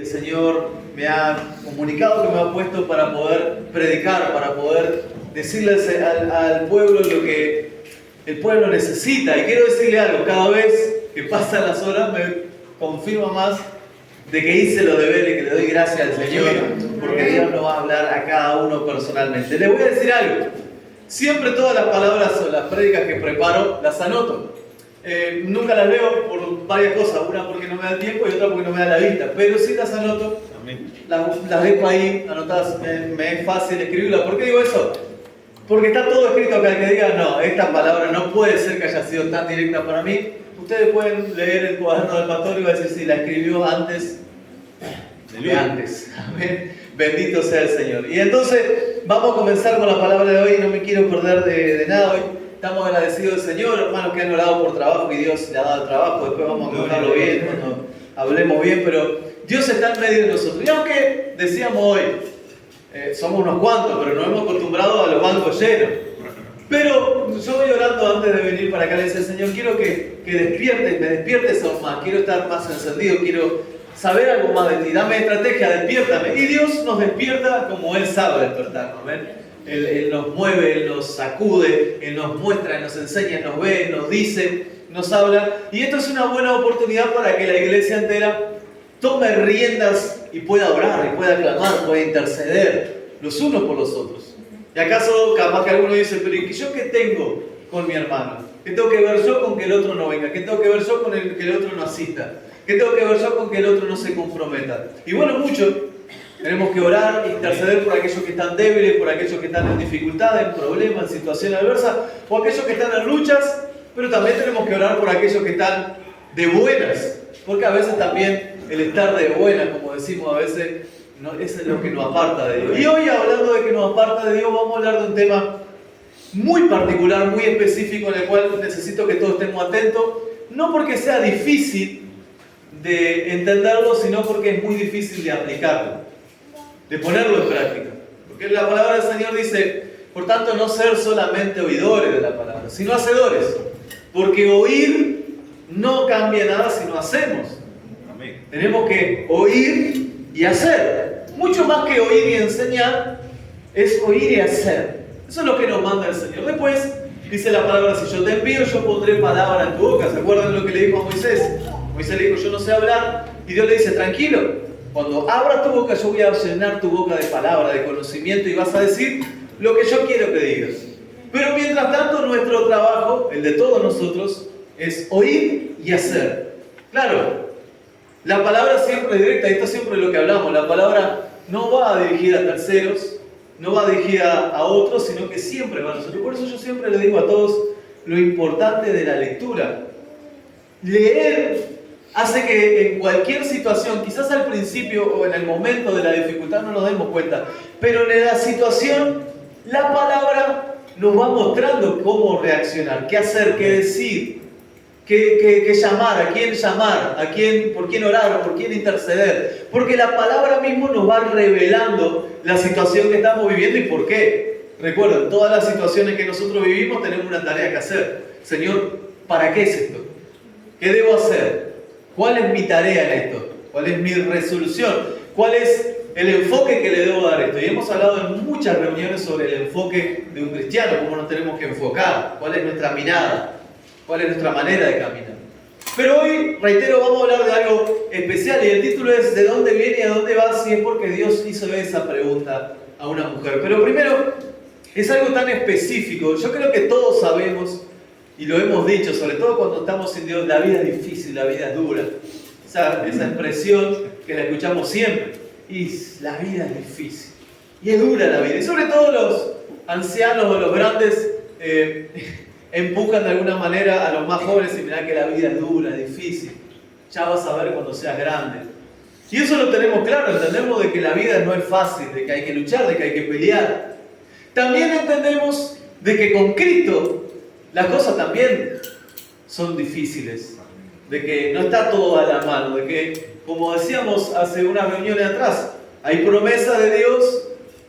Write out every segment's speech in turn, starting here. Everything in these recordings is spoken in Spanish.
El Señor me ha comunicado, que me ha puesto para poder predicar, para poder decirle al pueblo lo que el pueblo necesita. Y quiero decirle algo, cada vez que pasan las horas me confirma más de que hice los deberes y que le doy gracias al Señor, porque Dios nos va a hablar a cada uno personalmente. Les voy a decir algo, siempre todas las palabras o las prédicas que preparo las anoto. Nunca las leo por varias cosas, una porque no me da tiempo y otra porque no me da la vista, pero sí las anoto, las dejo ahí anotadas, me es fácil escribirlas. ¿Por qué digo eso? Porque está todo escrito acá. El que diga, no, esta palabra no puede ser que haya sido tan directa para mí, ustedes pueden leer el cuaderno del pastor y va a decir si la escribió antes de antes. Amén. Bendito sea el Señor. Y entonces vamos a comenzar con la palabra de hoy. No me quiero perder de nada hoy. Estamos agradecidos del Señor, hermanos que han orado por trabajo y Dios le ha dado el trabajo. Después vamos a contarlo bien, cuando hablemos bien, pero Dios está en medio de nosotros. Y aunque decíamos hoy, somos unos cuantos, pero nos hemos acostumbrado a los bancos llenos. Pero yo voy orando antes de venir para acá, le decía, Señor, quiero que despiertes, me despiertes aún más, quiero estar más encendido, quiero saber algo más de ti, dame estrategia, despiértame. Y Dios nos despierta como Él sabe despertarnos, ¿ven? Él nos mueve, Él nos sacude, Él nos muestra, Él nos enseña, Él nos ve, Él nos dice, nos habla. Y esto es una buena oportunidad para que la iglesia entera tome riendas y pueda orar, y pueda clamar, pueda interceder los unos por los otros. ¿Y acaso capaz que alguno dice, pero ¿y yo qué tengo con mi hermano? ¿Qué tengo que ver yo con que el otro no venga? ¿Qué tengo que ver yo con que el otro no asista? ¿Qué tengo que ver yo con que el otro no se comprometa? Y bueno, mucho. Tenemos que orar, interceder por aquellos que están débiles, por aquellos que están en dificultades, en problemas, en situaciones adversas, o aquellos que están en luchas, pero también tenemos que orar por aquellos que están de buenas, porque a veces también el estar de buenas, como decimos a veces, no, eso es lo que nos aparta de Dios. Y hoy, hablando de que nos aparta de Dios, vamos a hablar de un tema muy particular, muy específico, en el cual necesito que todos estemos atentos, no porque sea difícil de entenderlo, sino porque es muy difícil de aplicarlo, de ponerlo en práctica. Porque la palabra del Señor dice, por tanto, no ser solamente oidores de la palabra, sino hacedores. Porque oír no cambia nada si no hacemos. Amén. Tenemos que oír y hacer. Mucho más que oír y enseñar, es oír y hacer. Eso es lo que nos manda el Señor. Después, dice la palabra, si yo te envío, yo pondré palabra en tu boca. ¿Se acuerdan lo que le dijo a Moisés? Moisés le dijo, yo no sé hablar. Y Dios le dice, tranquilo. Cuando abras tu boca, yo voy a llenar tu boca de palabra, de conocimiento, y vas a decir lo que yo quiero que digas. Pero mientras tanto, nuestro trabajo, el de todos nosotros, es oír y hacer. Claro, la palabra siempre es directa, y esto siempre es lo que hablamos. La palabra no va dirigida a terceros, no va dirigida a otros, sino que siempre va a nosotros. Por eso yo siempre le digo a todos lo importante de la lectura. Leer hace que en cualquier situación, quizás al principio o en el momento de la dificultad no nos demos cuenta, pero en la situación, la palabra nos va mostrando cómo reaccionar, qué hacer, qué decir, qué llamar, por quién orar, por quién interceder. Porque la palabra mismo nos va revelando la situación que estamos viviendo y por qué. Recuerden, todas las situaciones que nosotros vivimos tenemos una tarea que hacer. Señor, ¿para qué es esto? ¿Qué debo hacer? ¿Cuál es mi tarea en esto? ¿Cuál es mi resolución? ¿Cuál es el enfoque que le debo dar a esto? Y hemos hablado en muchas reuniones sobre el enfoque de un cristiano, cómo nos tenemos que enfocar, cuál es nuestra mirada, cuál es nuestra manera de caminar. Pero hoy, reitero, vamos a hablar de algo especial y el título es ¿de dónde viene y a dónde va? Si es porque Dios hizo esa pregunta a una mujer. Pero primero, es algo tan específico. Yo creo que todos sabemos y lo hemos dicho, sobre todo cuando estamos sin Dios, la vida es difícil, la vida es dura. Esa expresión que la escuchamos siempre. Y la vida es difícil. Y es dura la vida. Y sobre todo los ancianos o los grandes empujan de alguna manera a los más jóvenes y mirá que la vida es dura, es difícil. Ya vas a ver cuando seas grande. Y eso lo tenemos claro, entendemos de que la vida no es fácil, de que hay que luchar, de que hay que pelear. También entendemos de que con Cristo las cosas también son difíciles, de que no está todo a la mano, de que, como decíamos hace unas reuniones atrás, hay promesas de Dios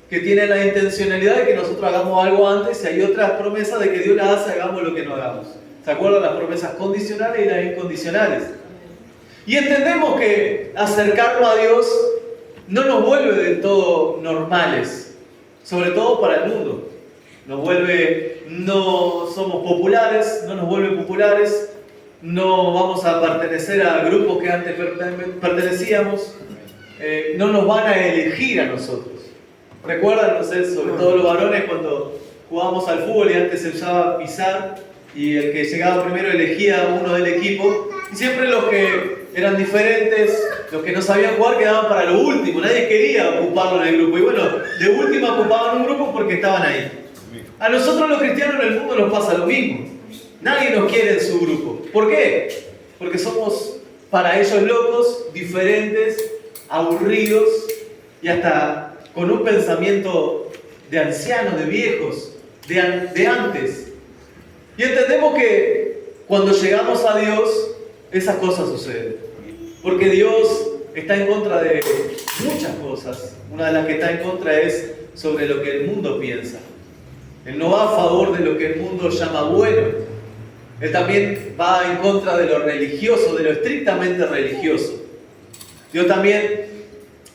que tienen la intencionalidad de que nosotros hagamos algo antes y hay otras promesas de que Dios las hace, hagamos lo que no hagamos. ¿Se acuerdan las promesas condicionales y las incondicionales? Y entendemos que acercarnos a Dios no nos vuelve del todo normales, sobre todo para el mundo. No somos populares, no nos vuelve populares, no vamos a pertenecer a grupos que antes pertenecíamos, no nos van a elegir a nosotros. ¿Recuerdan, no sé, sobre todo los varones, cuando jugábamos al fútbol y antes se usaba pisar y el que llegaba primero elegía a uno del equipo? Y siempre los que eran diferentes, los que no sabían jugar, quedaban para lo último. Nadie quería ocuparlo en el grupo. Y bueno, de última ocupaban un grupo porque estaban ahí. A nosotros los cristianos en el mundo nos pasa lo mismo. Nadie nos quiere en su grupo. ¿Por qué? Porque somos para ellos locos, diferentes, aburridos y hasta con un pensamiento de ancianos, de viejos, de antes. Y entendemos que cuando llegamos a Dios, esas cosas suceden. Porque Dios está en contra de muchas cosas. Una de las que está en contra es sobre lo que el mundo piensa. Él no va a favor de lo que el mundo llama bueno. Él también va en contra de lo religioso, de lo estrictamente religioso. Dios también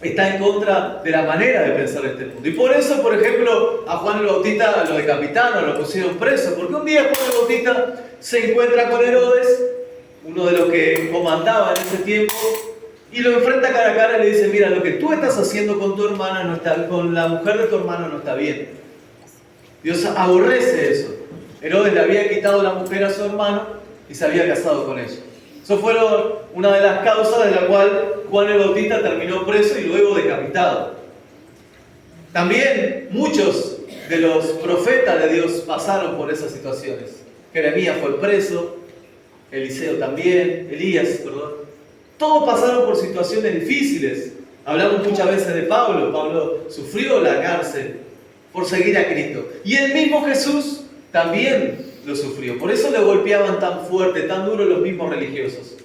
está en contra de la manera de pensar este mundo. Y por eso, por ejemplo, a Juan el Bautista lo decapitaron, lo pusieron preso. Porque un día Juan el Bautista se encuentra con Herodes, uno de los que comandaba en ese tiempo, y lo enfrenta cara a cara y le dice: mira, lo que tú estás haciendo con tu hermana no está, con la mujer de tu hermano no está bien. Dios aborrece eso. Herodes le había quitado la mujer a su hermano y se había casado con ella. Eso fueron una de las causas de la cual Juan el Bautista terminó preso y luego decapitado. También muchos de los profetas de Dios pasaron por esas situaciones. Jeremías fue preso, Eliseo también, Elías, perdón. Todos pasaron por situaciones difíciles. Hablamos muchas veces de Pablo. Pablo sufrió la cárcel por seguir a Cristo. Y el mismo Jesús también lo sufrió. Por eso le golpeaban tan fuerte, tan duro los mismos religiosos.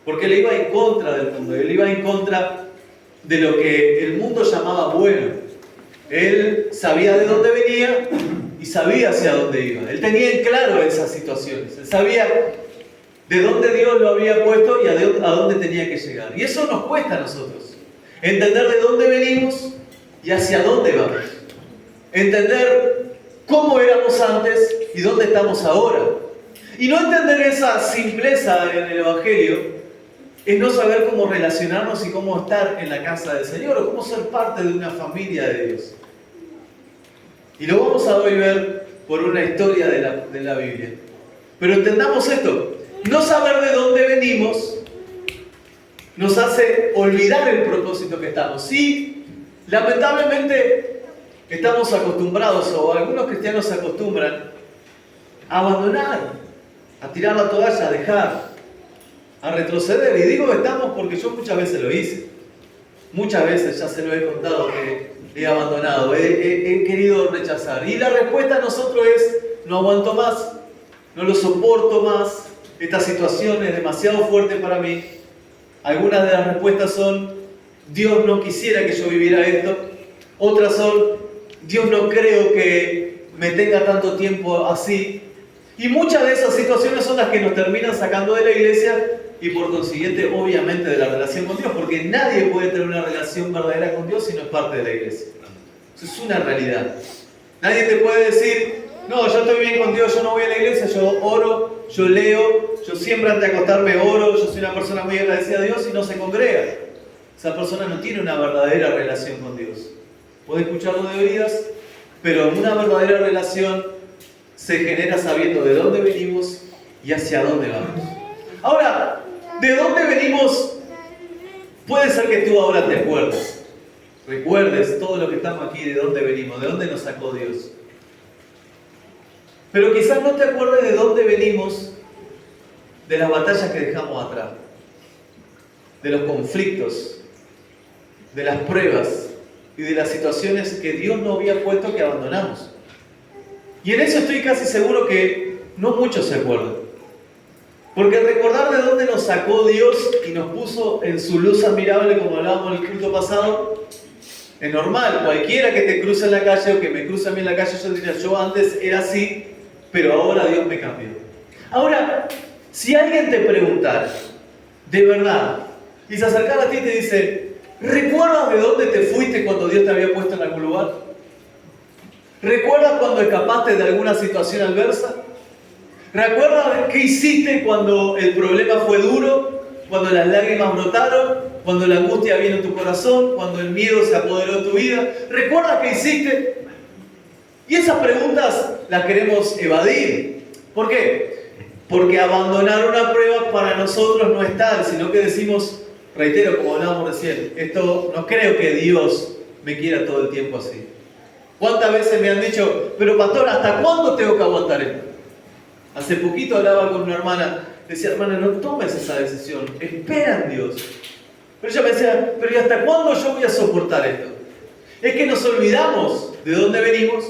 Porque él iba en contra del mundo. Él iba en contra de lo que el mundo llamaba bueno. Él sabía de dónde venía y sabía hacia dónde iba. Él tenía en claro esas situaciones. Él sabía de dónde Dios lo había puesto y a dónde tenía que llegar. Y eso nos cuesta a nosotros. Entender de dónde venimos y hacia dónde vamos. Entender cómo éramos antes y dónde estamos ahora. Y no entender esa simpleza en el Evangelio es no saber cómo relacionarnos y cómo estar en la casa del Señor o cómo ser parte de una familia de Dios. Y lo vamos a hoy ver por una historia de la Biblia. Pero entendamos esto. No saber de dónde venimos nos hace olvidar el propósito que estamos. Sí, lamentablemente estamos acostumbrados, o algunos cristianos se acostumbran, a abandonar, a tirar la toalla, a dejar, a retroceder. Y digo estamos porque yo muchas veces lo hice. Muchas veces ya se lo he contado que he abandonado, he querido rechazar. Y la respuesta a nosotros es: no aguanto más, no lo soporto más, esta situación es demasiado fuerte para mí. Algunas de las respuestas son: Dios no quisiera que yo viviera esto. Otras son: Dios no creo que me tenga tanto tiempo así. Y muchas de esas situaciones son las que nos terminan sacando de la iglesia y por consiguiente, obviamente, de la relación con Dios, porque nadie puede tener una relación verdadera con Dios si no es parte de la iglesia. Eso es una realidad. Nadie te puede decir: no, yo estoy bien con Dios, yo no voy a la iglesia, yo oro, yo leo, yo siempre antes de acostarme oro, yo soy una persona muy agradecida a Dios, y no se congrega. Esa persona no tiene una verdadera relación con Dios. Puede escucharlo de oídas, pero una verdadera relación se genera sabiendo de dónde venimos y hacia dónde vamos. Ahora, ¿de dónde venimos? Puede ser que tú ahora te acuerdes. Recuerdes todo lo que estamos aquí, de dónde venimos, de dónde nos sacó Dios. Pero quizás no te acuerdes de dónde venimos, de las batallas que dejamos atrás, de los conflictos, de las pruebas y de las situaciones que Dios no había puesto que abandonamos. Y en eso estoy casi seguro que no muchos se acuerdan. Porque recordar de dónde nos sacó Dios y nos puso en su luz admirable, como hablábamos en el culto pasado, es normal. Cualquiera que te cruce en la calle o que me cruce a mí en la calle, yo diría: yo antes era así, pero ahora Dios me cambió. Ahora, si alguien te preguntara, de verdad, y se acercara a ti y te dice, ¿recuerdas de dónde te fuiste cuando Dios te había puesto en algún lugar? ¿Recuerdas cuando escapaste de alguna situación adversa? ¿Recuerdas qué hiciste cuando el problema fue duro? Cuando las lágrimas brotaron, cuando la angustia vino a tu corazón, cuando el miedo se apoderó de tu vida. ¿Recuerdas qué hiciste? Y esas preguntas las queremos evadir. ¿Por qué? Porque abandonar una prueba para nosotros no es tal, sino que decimos, reitero, como hablábamos recién, esto no creo que Dios me quiera todo el tiempo así. ¿Cuántas veces me han dicho, pero pastor, ¿hasta cuándo tengo que aguantar esto? Hace poquito hablaba con una hermana, decía, hermana, no tomes esa decisión, espera en Dios. Pero ella me decía, pero ¿y hasta cuándo yo voy a soportar esto? Es que nos olvidamos de dónde venimos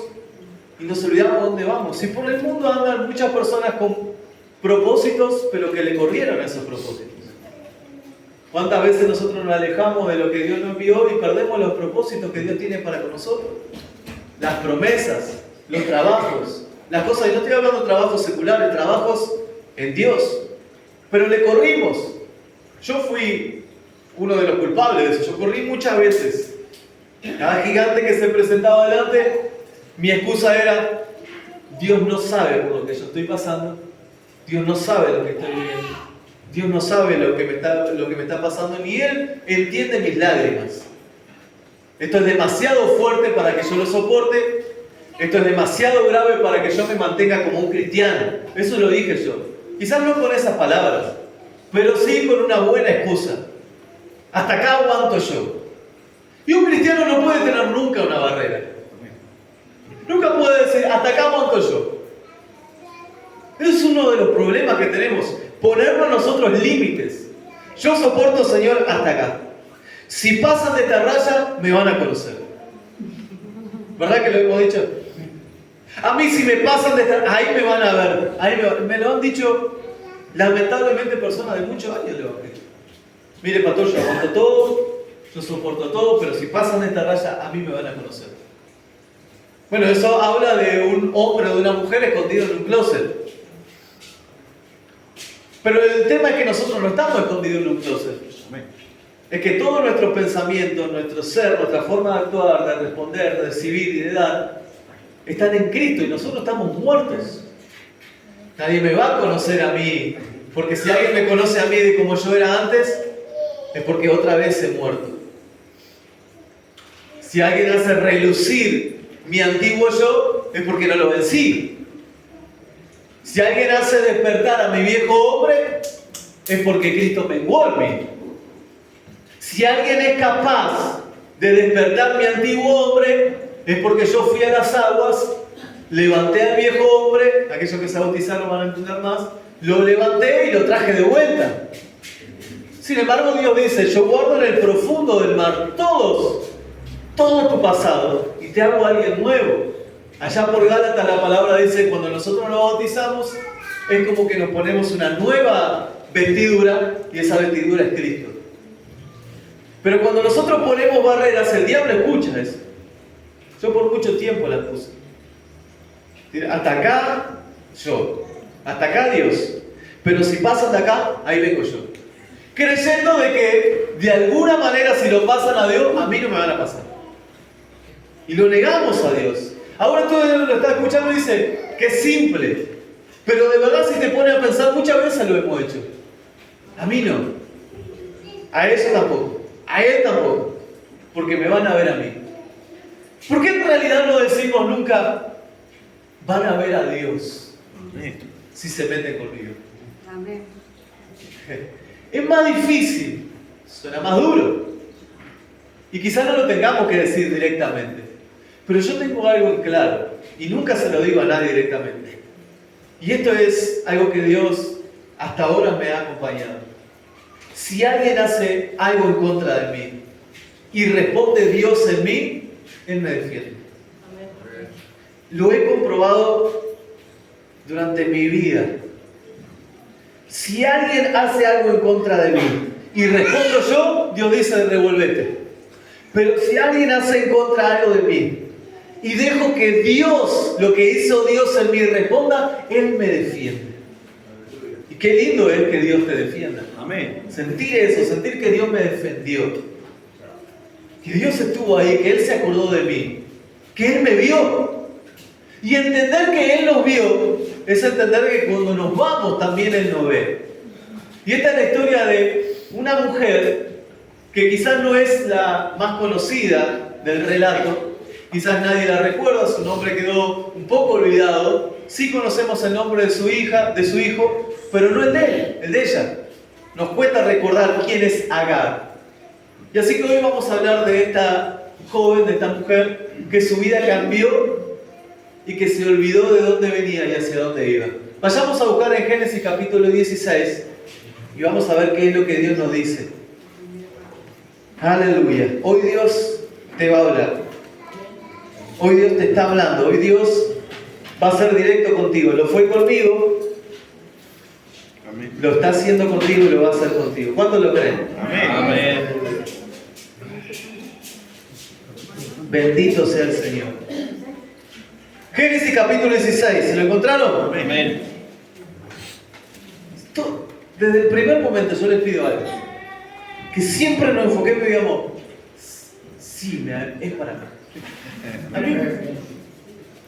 y nos olvidamos de dónde vamos. Y por el mundo andan muchas personas con propósitos, pero que le corrieron a esos propósitos. ¿Cuántas veces nosotros nos alejamos de lo que Dios nos envió y perdemos los propósitos que Dios tiene para con nosotros? Las promesas, los trabajos, las cosas, y no estoy hablando de trabajos seculares, trabajos en Dios, pero le corrimos. Yo fui uno de los culpables de eso, yo corrí muchas veces. Cada gigante que se presentaba delante, mi excusa era, Dios no sabe por lo que yo estoy pasando, Dios no sabe lo que estoy viviendo, Dios no sabe lo que me está pasando, ni Él entiende mis lágrimas. Esto es demasiado fuerte para que yo lo soporte. Esto es demasiado grave para que yo me mantenga como un cristiano. Eso lo dije yo. Quizás no con esas palabras, pero sí con una buena excusa. Hasta acá aguanto yo. Y un cristiano no puede tener nunca una barrera. Nunca puede decir, hasta acá aguanto yo. Es uno de los problemas que tenemos. Ponernos nosotros límites. Yo soporto, Señor, hasta acá. Si pasan de esta raya, me van a conocer. ¿Verdad que lo hemos dicho? A mí si me pasan de esta... Ahí me van a ver. Me lo han dicho, lamentablemente, personas de muchos años del Evangelio. Mire, pastor, yo aguanto todo, yo soporto todo, pero si pasan de esta raya, a mí me van a conocer. Bueno, eso habla de un hombre o de una mujer escondido en un closet. Pero el tema es que nosotros no estamos escondidos en un closet. Es que todos nuestros pensamientos, nuestro ser, nuestra forma de actuar, de responder, de recibir y de dar, están en Cristo y nosotros estamos muertos. Nadie me va a conocer a mí, porque si alguien me conoce a mí de como yo era antes, es porque otra vez he muerto. Si alguien hace relucir mi antiguo yo, es porque no lo vencí. Si alguien hace despertar a mi viejo hombre, es porque Cristo menguó en mí. Si alguien es capaz de despertar mi antiguo hombre, es porque yo fui a las aguas, levanté al viejo hombre, aquellos que se bautizaron van a entender más, lo levanté y lo traje de vuelta. Sin embargo, Dios dice, yo guardo en el profundo del mar todo tu pasado y te hago alguien nuevo. Allá por Gálatas la palabra dice, cuando nosotros nos bautizamos, es como que nos ponemos una nueva vestidura y esa vestidura es Cristo. Pero cuando nosotros ponemos barreras, el diablo escucha eso. Yo por mucho tiempo las puse. Hasta acá, yo. Hasta acá, Dios. Pero si pasan de acá, ahí vengo yo. Creyendo de que, de alguna manera, si lo pasan a Dios, a mí no me van a pasar. Y lo negamos a Dios. Ahora tú lo estás escuchando y dice que es simple. Pero de verdad, si te pones a pensar, muchas veces lo hemos hecho. A mí no. A eso tampoco. A él tampoco, porque me van a ver a mí. ¿Por qué en realidad no decimos nunca, van a ver a Dios si se meten conmigo? Amén. Es más difícil, suena más duro. Y quizás no lo tengamos que decir directamente. Pero yo tengo algo en claro, y nunca se lo digo a nadie directamente. Y esto es algo que Dios hasta ahora me ha acompañado. Si alguien hace algo en contra de mí y responde Dios en mí, Él me defiende. Amén. Lo he comprobado durante mi vida. Si alguien hace algo en contra de mí y respondo yo, Dios dice, revuélvete. Pero si alguien hace en contra algo de mí y dejo que Dios, lo que hizo Dios en mí, responda, Él me defiende. Y qué lindo es que Dios te defienda. Amén. Sentir eso, sentir que Dios me defendió, que Dios estuvo ahí, que Él se acordó de mí, que Él me vio. Y entender que Él nos vio es entender que cuando nos vamos también Él nos ve. Y esta es la historia de una mujer que quizás no es la más conocida del relato, quizás nadie la recuerda, su nombre quedó un poco olvidado. Sí conocemos el nombre de su hija, de su hijo, pero no el de él, el de ella. Nos cuesta recordar quién es Agar. Y así que hoy vamos a hablar de esta joven, de esta mujer, que su vida cambió y que se olvidó de dónde venía y hacia dónde iba. Vayamos a buscar en Génesis capítulo 16 y vamos a ver qué es lo que Dios nos dice. Aleluya. Hoy Dios te va a hablar. Hoy Dios te está hablando. Hoy Dios va a ser directo contigo. Lo fue conmigo. Amén. Lo está haciendo contigo y lo va a hacer contigo. ¿Cuántos lo creen? Amén. Amén. Bendito sea el Señor. Génesis capítulo 16. ¿Se lo encontraron? Amén. Desde el primer momento yo les pido algo. Que siempre nos enfoquemos y digamos, sí, es para mí.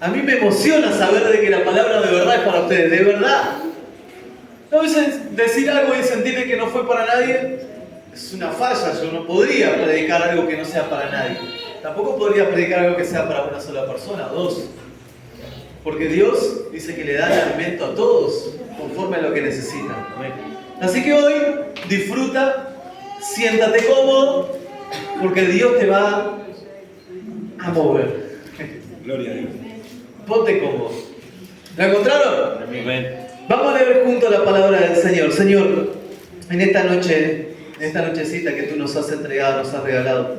A mí me emociona saber de que la palabra de verdad es para ustedes, de verdad. A veces decir algo y sentir que no fue para nadie es una falla. Yo no podría predicar algo que no sea para nadie. Tampoco podría predicar algo que sea para una sola persona, dos. Porque Dios dice que le da el alimento a todos conforme a lo que necesitan. Así que hoy disfruta. Siéntate cómodo, porque Dios te va a mover. Gloria a Dios. Ponte cómodo. ¿La encontraron? Amén. Vamos a leer juntos la palabra del Señor. Señor, en esta noche, en esta nochecita que tú nos has entregado, nos has regalado,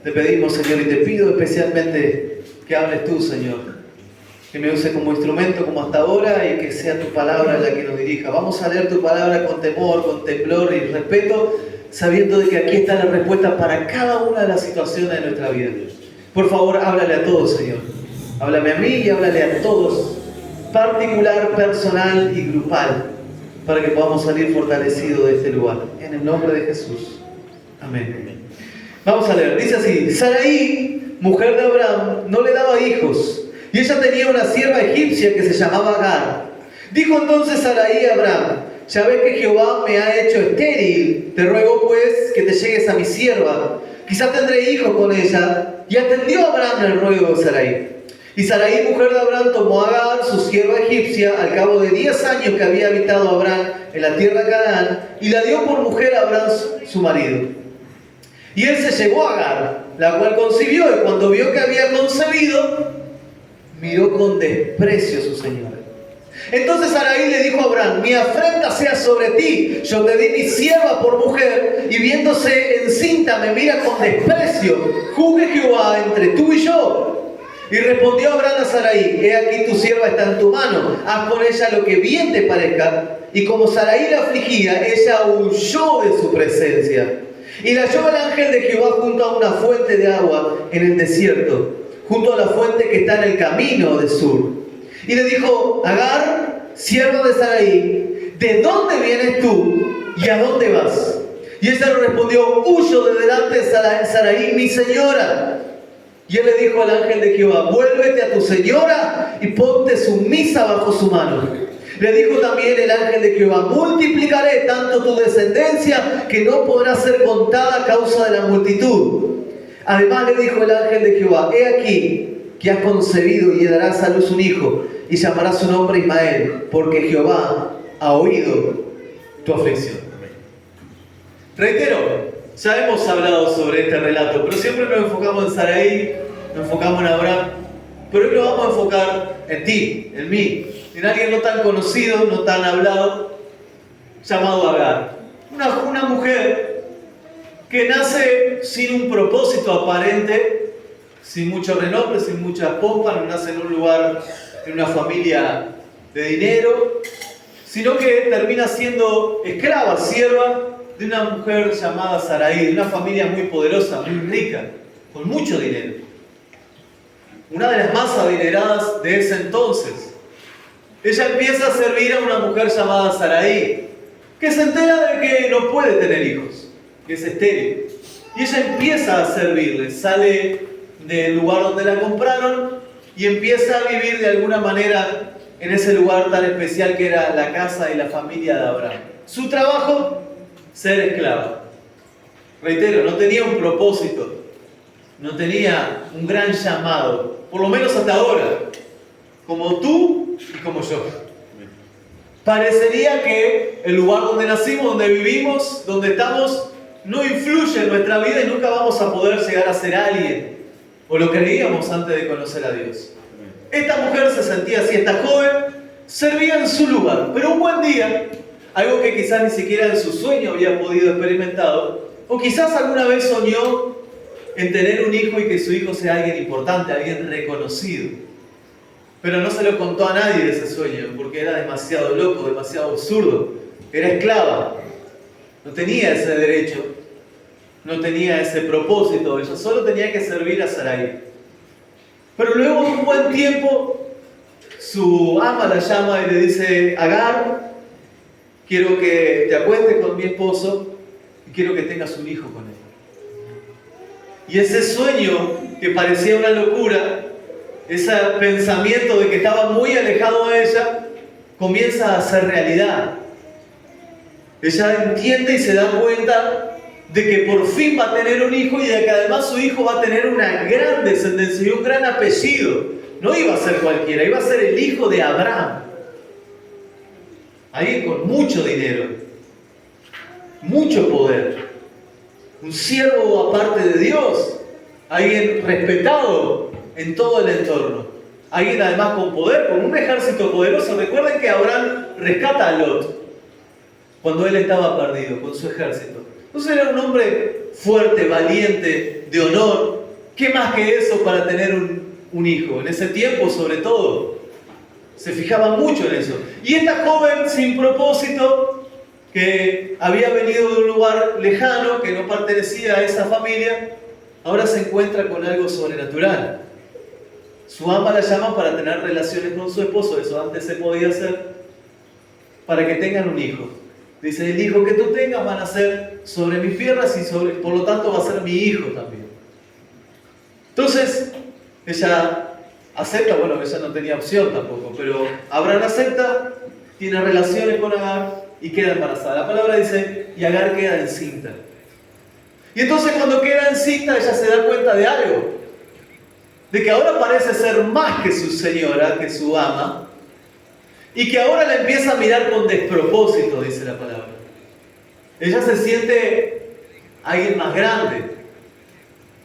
te pedimos, Señor, y te pido especialmente que hables tú, Señor. Que me use como instrumento como hasta ahora y que sea tu palabra la que nos dirija. Vamos a leer tu palabra con temor, con temblor y respeto, sabiendo de que aquí está la respuesta para cada una de las situaciones de nuestra vida. Por favor, háblale a todos, Señor. Háblame a mí y háblale a todos, particular, personal y grupal, para que podamos salir fortalecidos de este lugar. En el nombre de Jesús. Amén. Vamos a leer. Dice así: Sarai, mujer de Abraham, no le daba hijos. Y ella tenía una sierva egipcia que se llamaba Agar. Dijo entonces Sarai a Abraham: ya ves que Jehová me ha hecho estéril. Te ruego pues que te llegues a mi sierva. Quizás tendré hijos con ella. Y atendió Abraham el ruego de Sarai. Y Sarai, mujer de Abraham, tomó a Agar, su sierva egipcia, al cabo de 10 años que había habitado Abraham en la tierra de Canaán, y la dio por mujer a Abraham, su marido. Y él se llegó a Agar, la cual concibió, y cuando vio que había concebido, miró con desprecio a su señora. Entonces Sarai le dijo a Abraham: mi afrenta sea sobre ti, yo te di mi sierva por mujer, y viéndose encinta me mira con desprecio. Juzgue Jehová entre tú y yo. Y respondió Abraham a Sarai: he aquí tu sierva está en tu mano, haz con ella lo que bien te parezca. Y como Sarai la afligía, ella huyó de su presencia. Y la halló el ángel de Jehová junto a una fuente de agua en el desierto, junto a la fuente que está en el camino de Sur. Y le dijo: Agar, sierva de Sarai, ¿de dónde vienes tú y a dónde vas? Y ella le respondió: huyo de delante de Sarai, mi señora. Y él le dijo al ángel de Jehová: vuélvete a tu señora y ponte sumisa bajo su mano. Le dijo también el ángel de Jehová: multiplicaré tanto tu descendencia que no podrá ser contada a causa de la multitud. Además le dijo el ángel de Jehová: he aquí que has concebido y darás a luz un hijo, y llamarás su nombre Ismael, porque Jehová ha oído tu aflicción. Reitero, ya hemos hablado sobre este relato, pero siempre nos enfocamos en Sarai, nos enfocamos en Abraham, pero hoy nos vamos a enfocar en ti, en mí, en alguien no tan conocido, no tan hablado, llamado Agar. Una mujer que nace sin un propósito aparente, sin mucho renombre, sin mucha pompa, no nace en un lugar, en una familia de dinero, sino que termina siendo esclava, sierva de una mujer llamada Sarai, de una familia muy poderosa, muy rica, con mucho dinero. Una de las más adineradas de ese entonces. Ella empieza a servir a una mujer llamada Sarai. que se entera de que no puede tener hijos, que es estéril. Y ella empieza a servirle, sale del lugar donde la compraron y empieza a vivir de alguna manera en ese lugar tan especial que era la casa y la familia de Abraham. Su trabajo, ser esclava. Reitero, no tenía un propósito, no tenía un gran llamado, por lo menos hasta ahora, como tú y como yo. Parecería que el lugar donde nacimos, donde vivimos, donde estamos, no influye en nuestra vida y nunca vamos a poder llegar a ser alguien, o lo creíamos antes de conocer a Dios. Esta mujer se sentía así, esta joven servía en su lugar, pero un buen día, algo que quizás ni siquiera en su sueño había podido experimentar, o quizás alguna vez soñó en tener un hijo y que su hijo sea alguien importante, alguien reconocido. Pero no se lo contó a nadie de ese sueño, porque era demasiado loco, demasiado absurdo. Era esclava, no tenía ese derecho, no tenía ese propósito, ella solo tenía que servir a Sarai. Pero luego de un buen tiempo, su ama la llama y le dice: Agar, quiero que te acuestes con mi esposo y quiero que tengas un hijo con él. Y ese sueño que parecía una locura, ese pensamiento de que estaba muy alejado de ella, comienza a ser realidad. Ella entiende y se da cuenta de que por fin va a tener un hijo y de que además su hijo va a tener una gran descendencia y un gran apellido. No iba a ser cualquiera, iba a ser el hijo de Abraham. Alguien con mucho dinero, mucho poder, un siervo aparte de Dios, alguien respetado en todo el entorno, alguien además con poder, con un ejército poderoso. Recuerden que Abraham rescata a Lot cuando él estaba perdido con su ejército. Entonces era un hombre fuerte, valiente, de honor. ¿Qué más que eso para tener un hijo? En ese tiempo, sobre todo, se fijaba mucho en eso. Y esta joven sin propósito, que había venido de un lugar lejano, que no pertenecía a esa familia, ahora se encuentra con algo sobrenatural. Su ama la llama para tener relaciones con su esposo. Eso antes se podía hacer, para que tengan un hijo. Dice: el hijo que tú tengas van a ser sobre mis piernas y por lo tanto va a ser mi hijo también. Entonces, ella acepta, bueno, ella no tenía opción tampoco, pero Abraham acepta, tiene relaciones con Agar y queda embarazada. La palabra dice: y Agar queda encinta. Y entonces cuando queda encinta, ella se da cuenta de algo, de que ahora parece ser más que su señora, que su ama, y que ahora la empieza a mirar con despropósito, dice la palabra. Ella se siente alguien más grande,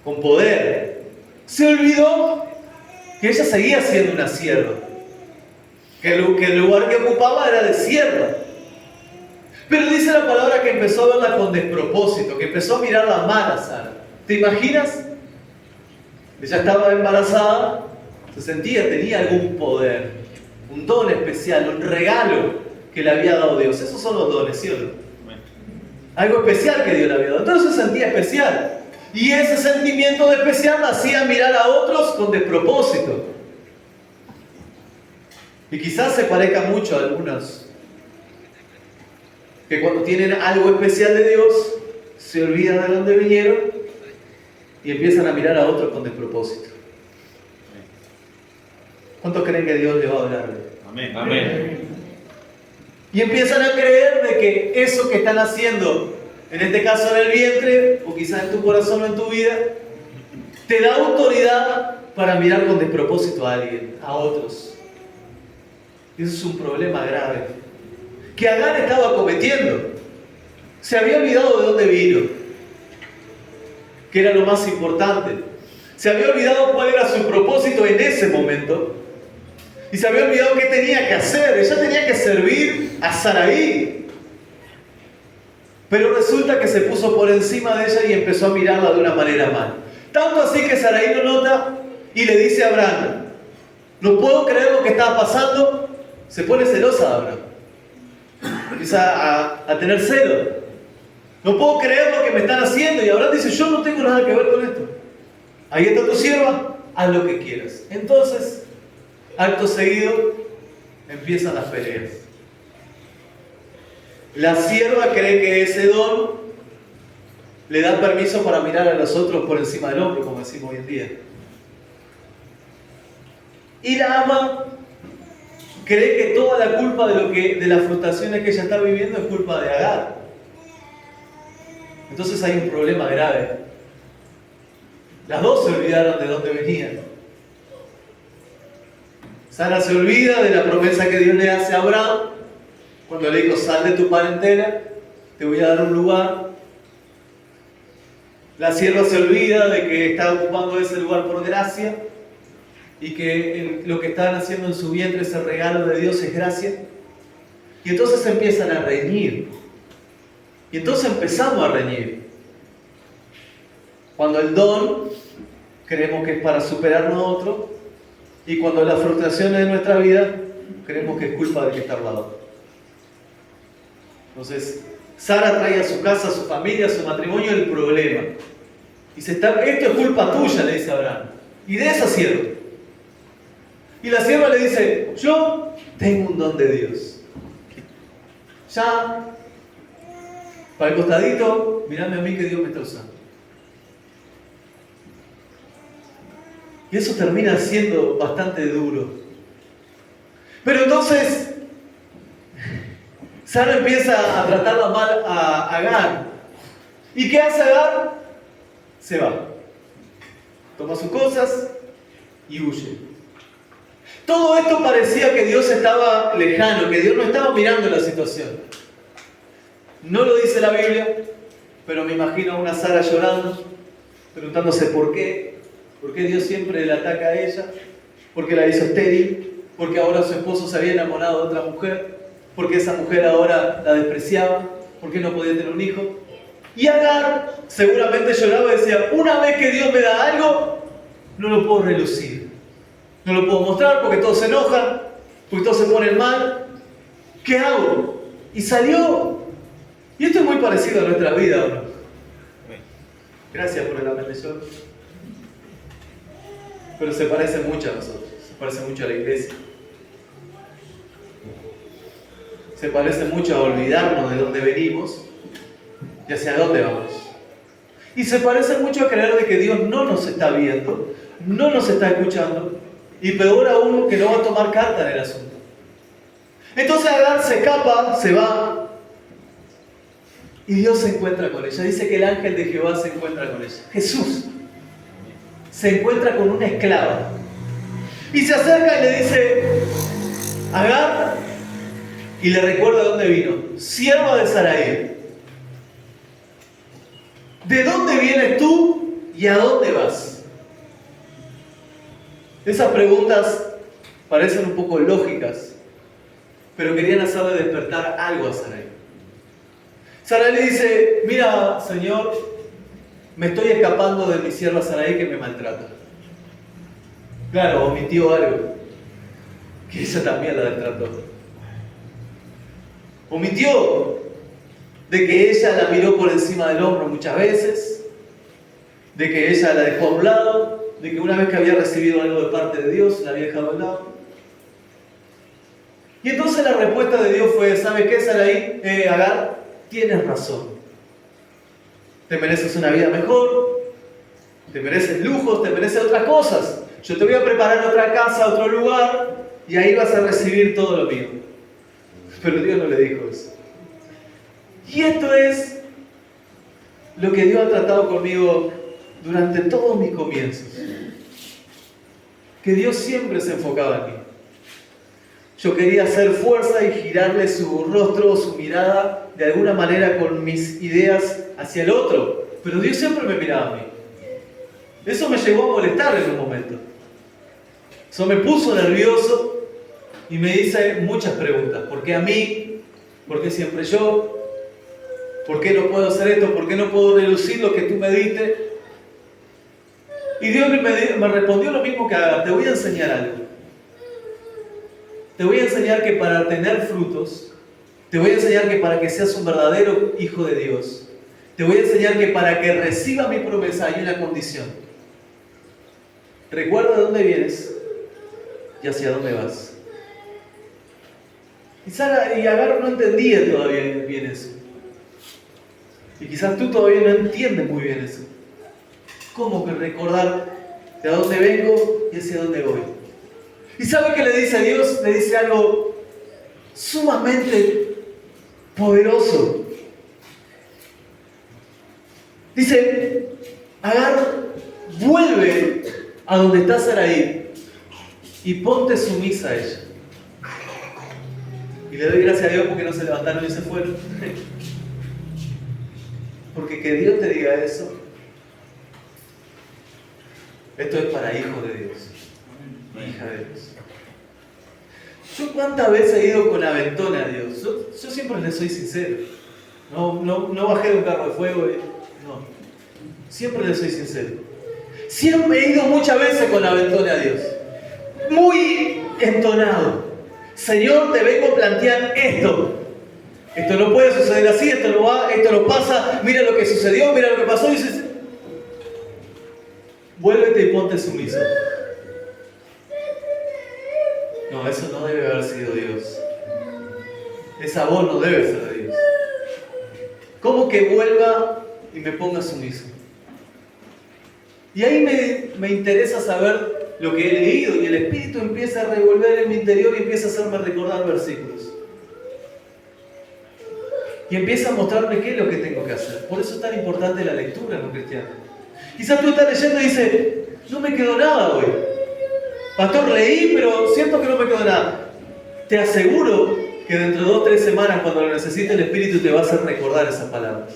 con poder. Se olvidó que ella seguía siendo una sierva, que el lugar que ocupaba era de sierva. Pero dice la palabra que empezó a verla con despropósito, que empezó a mirarla mal a Sara. ¿Te imaginas? Ella estaba embarazada, se sentía, tenía algún poder, un don especial, un regalo que le había dado Dios. Esos son los dones, ¿sí o no? Algo especial que Dios le había dado. Entonces se sentía especial. Y ese sentimiento de especial la hacía mirar a otros con despropósito. Y quizás se parezca mucho a algunos, que cuando tienen algo especial de Dios, se olvidan de dónde vinieron y empiezan a mirar a otros con despropósito. ¿Cuántos creen que Dios les va a hablar? Amén. Amén. Y empiezan a creer de que eso que están haciendo, en este caso en el vientre, o quizás en tu corazón o en tu vida, te da autoridad para mirar con despropósito a alguien, a otros. Y eso es un problema grave que Agar estaba cometiendo. Se había olvidado de dónde vino, que era lo más importante. Se había olvidado cuál era su propósito en ese momento. Y se había olvidado qué tenía que hacer. Ella tenía que servir a Sarai. Pero resulta que se puso por encima de ella y empezó a mirarla de una manera mal. Tanto así que Sarai lo nota y le dice a Abraham: no puedo creer lo que está pasando. Se pone celosa Abraham. Empieza a tener celos. No puedo creer lo que me están haciendo. Y Abraham dice: yo no tengo nada que ver con esto. Ahí está tu sierva, haz lo que quieras. Entonces, acto seguido, empiezan las peleas. La sierva cree que ese don le da permiso para mirar a los otros por encima del hombro, como decimos hoy en día. Y la ama cree que toda la culpa de las frustraciones que ella está viviendo es culpa de Agar. Entonces hay un problema grave. Las dos se olvidaron de dónde venían. Sara se olvida de la promesa que Dios le hace a Abraham cuando le dijo: sal de tu parentela, te voy a dar un lugar. La sierva se olvida de que está ocupando ese lugar por gracia y que lo que están haciendo en su vientre, ese regalo de Dios, es gracia. Y entonces empiezan a reñir. Y entonces empezamos a reñir. Cuando el don creemos que es para superarnos a otro, y cuando las frustraciones de nuestra vida creemos que es culpa del que está al lado. Entonces, Sara trae a su casa, a su familia, a su matrimonio el problema. Y esto es culpa tuya, le dice Abraham, y de esa sierva. Y la sierva le dice: yo tengo un don de Dios. Ya, para el costadito, mirame a mí que Dios me está usando. Y eso termina siendo bastante duro. Pero entonces, Sara empieza a tratarla mal a Agar. ¿Y qué hace Agar? Se va. Toma sus cosas y huye. Todo esto parecía que Dios estaba lejano, que Dios no estaba mirando la situación. No lo dice la Biblia, pero me imagino a una Sara llorando, preguntándose por qué Dios siempre le ataca a ella, por qué la hizo estéril, porque ahora su esposo se había enamorado de otra mujer, porque esa mujer ahora la despreciaba, porque no podía tener un hijo. Y Agar seguramente lloraba y decía: una vez que Dios me da algo, no lo puedo relucir, no lo puedo mostrar porque todos se enojan, porque todos se ponen mal. ¿Qué hago? Y salió. Y esto es muy parecido a nuestra vida, ¿o no? Gracias por la bendición. Pero se parece mucho a nosotros, se parece mucho a la iglesia. Se parece mucho a olvidarnos de dónde venimos y hacia dónde vamos. Y se parece mucho a creer de que Dios no nos está viendo, no nos está escuchando, y peor aún, que no va a tomar carta en el asunto. Entonces Agar se escapa, se va, y Dios se encuentra con ella. Dice que el ángel de Jehová se encuentra con ella. Jesús se encuentra con una esclava y se acerca y le dice: Agar, y le recuerda de dónde vino: sierva de Sarai, ¿de dónde vienes tú y a dónde vas? Esas preguntas parecen un poco lógicas, pero querían hacerle despertar algo a Sarai. Sarai le dice: mira, Señor, me estoy escapando de mi sierva Sarai que me maltrata. Claro, omitió algo, que ella también la maltrató. Omitió de que ella la miró por encima del hombro muchas veces, de que ella la dejó a un lado, de que una vez que había recibido algo de parte de Dios, la había dejado a un lado. Y entonces la respuesta de Dios fue: ¿sabes qué, Sarai? Agar, tienes razón. Te mereces una vida mejor, te mereces lujos, te mereces otras cosas. Yo te voy a preparar otra casa, otro lugar, y ahí vas a recibir todo lo mío. Pero Dios no le dijo eso. Y esto es lo que Dios ha tratado conmigo durante todos mis comienzos. Que Dios siempre se enfocaba en mí. Yo quería hacer fuerza y girarle su rostro, su mirada, de alguna manera con mis ideas hacia el otro. Pero Dios siempre me miraba a mí. Eso me llegó a molestar en un momento. Eso me puso nervioso y me hice muchas preguntas. ¿Por qué a mí? ¿Por qué siempre yo? ¿Por qué no puedo hacer esto? ¿Por qué no puedo relucir lo que tú me diste? Y Dios me respondió lo mismo que Agar: te voy a enseñar algo. Te voy a enseñar que para tener frutos, te voy a enseñar que para que seas un verdadero hijo de Dios, te voy a enseñar que para que reciba mi promesa hay una condición. Recuerda de dónde vienes y hacia dónde vas. Y Agar no entendía todavía bien eso. Y quizás tú todavía no entiendes muy bien eso. ¿Cómo que recordar de dónde vengo y hacia dónde voy? ¿Y sabe qué le dice a Dios? Le dice algo sumamente poderoso. Dice, Agar, vuelve a donde está Sarai y ponte sumisa a ella. Y le doy gracias a Dios porque no se levantaron y se fueron. Porque que Dios te diga eso, esto es para hijos de Dios, hija de Dios. Yo cuántas veces he ido con aventón a Dios. Yo siempre le soy sincero. No bajé de un carro de fuego. No. Siempre le soy sincero. Siempre he ido muchas veces con aventón a Dios. Muy entonado. Señor, te vengo a plantear esto. Esto no puede suceder así, esto no pasa, mira lo que sucedió, mira lo que pasó. Y dices, vuélvete y ponte sumiso. No, eso no debe haber sido Dios. Esa voz no debe ser de Dios. ¿Cómo que vuelva y me ponga sumiso? Y ahí me interesa saber lo que he leído y el Espíritu empieza a revolver en mi interior y empieza a hacerme recordar versículos. Y empieza a mostrarme qué es lo que tengo que hacer. Por eso es tan importante la lectura en un cristiano. Quizás tú estás leyendo y dices, no me quedó nada hoy. Pastor, leí, pero siento que no me quedó nada. Te aseguro que dentro de 2 o 3 semanas, cuando lo necesites, el Espíritu te va a hacer recordar esas palabras.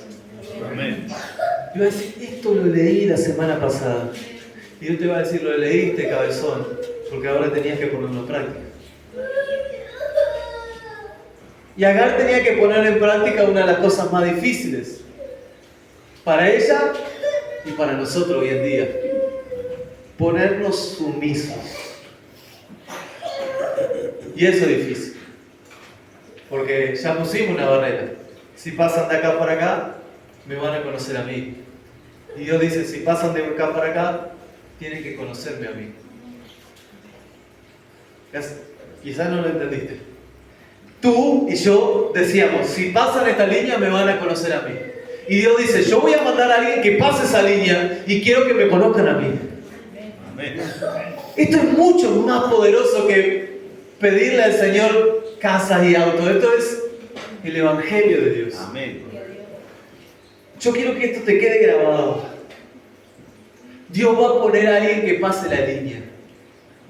Amén. Y va a decir, esto lo leí la semana pasada. Y Dios te va a decir, lo leíste, cabezón, porque ahora tenías que ponerlo en práctica. Y Agar tenía que poner en práctica una de las cosas más difíciles para ella y para nosotros hoy en día: ponernos sumisos. Y eso es difícil, porque ya pusimos una barrera. Si pasan de acá para acá, me van a conocer a mí. Y Dios dice, si pasan de acá para acá, tienen que conocerme a mí. Quizás no lo entendiste. Tú y yo decíamos, si pasan esta línea me van a conocer a mí. Y Dios dice, yo voy a mandar a alguien que pase esa línea y quiero que me conozcan a mí. Amén. Esto es mucho más poderoso que pedirle al Señor casas y autos. Esto es el Evangelio de Dios. Amén. Yo quiero que esto te quede grabado. Dios va a poner a alguien que pase la línea.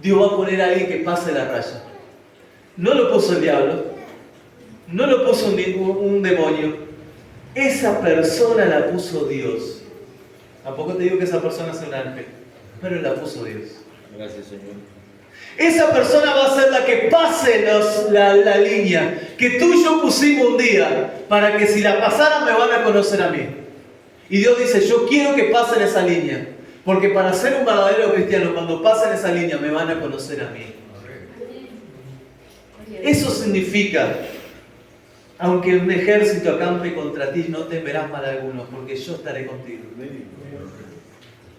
Dios va a poner a alguien que pase la raya. No lo puso el diablo. No lo puso un demonio. Esa persona la puso Dios. Tampoco te digo que esa persona sea un ángel, pero la puso Dios. Gracias, Señor. Esa persona va a ser la que pase la línea que tú y yo pusimos un día, para que si la pasaran me van a conocer a mí. Y Dios dice, yo quiero que pasen esa línea, porque para ser un verdadero cristiano, cuando pasen esa línea me van a conocer a mí. Eso significa, aunque un ejército acampe contra ti, no temerás mal alguno, porque yo estaré contigo.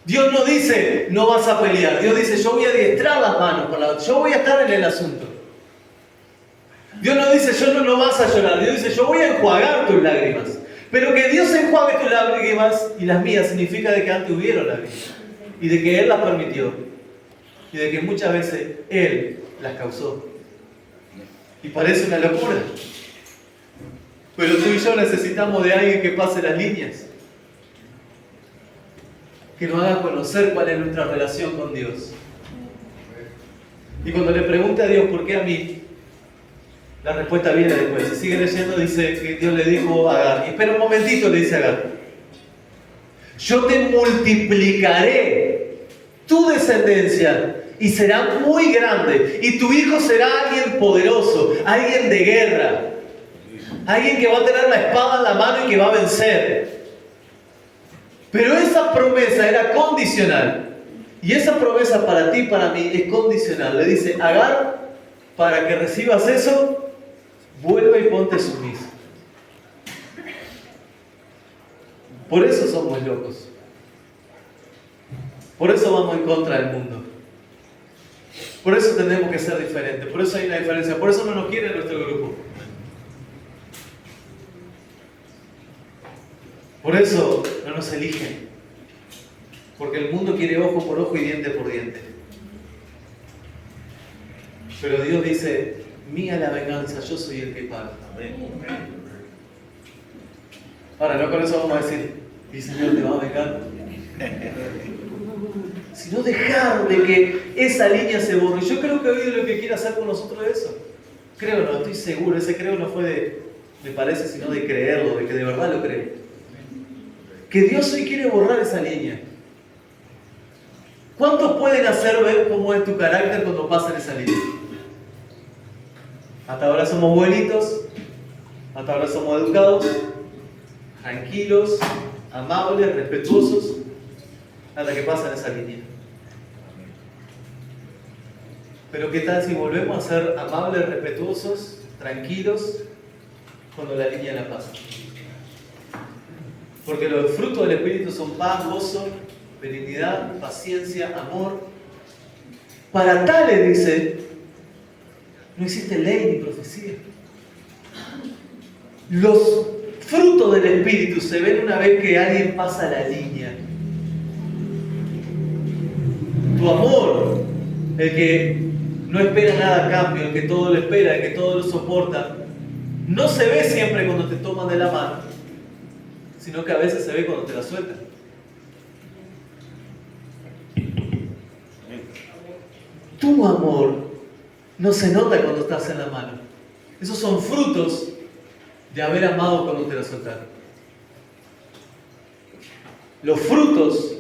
Dios no dice, no vas a pelear. Dios dice, yo voy a adiestrar las manos, yo voy a estar en el asunto. Dios no dice, no vas a llorar. Dios dice, yo voy a enjuagar tus lágrimas. Pero que Dios enjuague tus lágrimas y las mías significa de que antes hubieron lágrimas. Y de que Él las permitió. Y de que muchas veces Él las causó. Y parece una locura. Pero tú y yo necesitamos de alguien que pase las líneas. Que nos haga conocer cuál es nuestra relación con Dios. Y cuando le pregunte a Dios por qué a mí, la respuesta viene después. Si sigue leyendo, dice que Dios le dijo a Agar. Y espera un momentito, le dice a Agar. Yo te multiplicaré tu descendencia y será muy grande. Y tu hijo será alguien poderoso, alguien de guerra. Alguien que va a tener la espada en la mano y que va a vencer. Pero esa promesa era condicional. Y esa promesa para ti y para mí es condicional. Le dice, Agar, para que recibas eso, vuelve y ponte sumiso. Por eso somos locos. Por eso vamos en contra del mundo. Por eso tenemos que ser diferentes, por eso hay una diferencia, por eso no nos quiere nuestro grupo. Por eso no nos eligen. Porque el mundo quiere ojo por ojo y diente por diente. Pero Dios dice, mía la venganza, yo soy el que paga. Ahora, no con eso vamos a decir, mi Señor te va a vengar. Sino dejar de que esa línea se borre. Yo creo que hoy lo que quiere hacer con nosotros es eso. Creo, no, estoy seguro. Ese creo no fue de, me parece, sino de creerlo, de que de verdad lo creo. Que Dios hoy quiere borrar esa línea. ¿Cuántos pueden hacer ver cómo es tu carácter cuando pasan esa línea? Hasta ahora somos buenitos, hasta ahora somos educados, tranquilos, amables, respetuosos, hasta que pasan esa línea. Pero ¿qué tal si volvemos a ser amables, respetuosos, tranquilos, cuando la línea la pasa? Porque los frutos del Espíritu son paz, gozo, benignidad, paciencia, amor. Para tales, dice, no existe ley ni profecía. Los frutos del Espíritu se ven una vez que alguien pasa la línea. Tu amor, el que no espera nada a cambio, el que todo lo espera, el que todo lo soporta, no se ve siempre cuando te toman de la mano, sino que a veces se ve cuando te la sueltan. Tu amor no se nota cuando estás en la mano. Esos son frutos de haber amado cuando te la sueltaron. Los frutos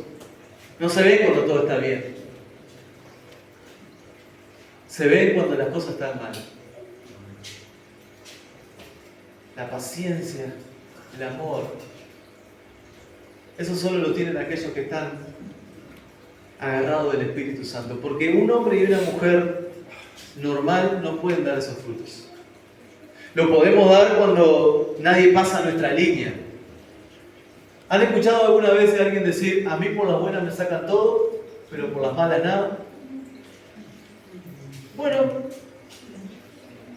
no se ven cuando todo está bien. Se ven cuando las cosas están mal. La paciencia, el amor. Eso solo lo tienen aquellos que están agarrados del Espíritu Santo. Porque un hombre y una mujer normal no pueden dar esos frutos. Lo podemos dar cuando nadie pasa nuestra línea. ¿Han escuchado alguna vez a alguien decir, a mí por las buenas me sacan todo, pero por las malas nada? Bueno,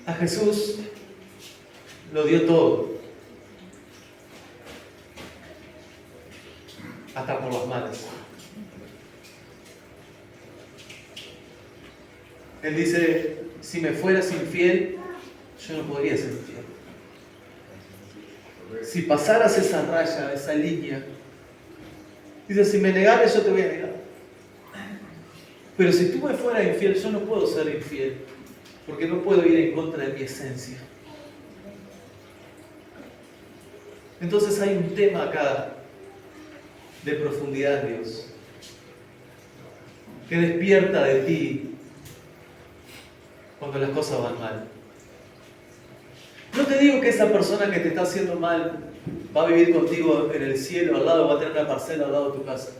a Jesús lo dio todo. Hasta por las malas. Él dice, si me fueras infiel, yo no podría ser infiel. Si pasaras esa raya, esa línea, dice, si me negares, yo te voy a negar. Pero si tú me fueras infiel, yo no puedo ser infiel, porque no puedo ir en contra de mi esencia. Entonces hay un tema acá de profundidad en Dios, que despierta de ti cuando las cosas van mal. No te digo que esa persona que te está haciendo mal va a vivir contigo en el cielo al lado, va a tener una parcela al lado de tu casa.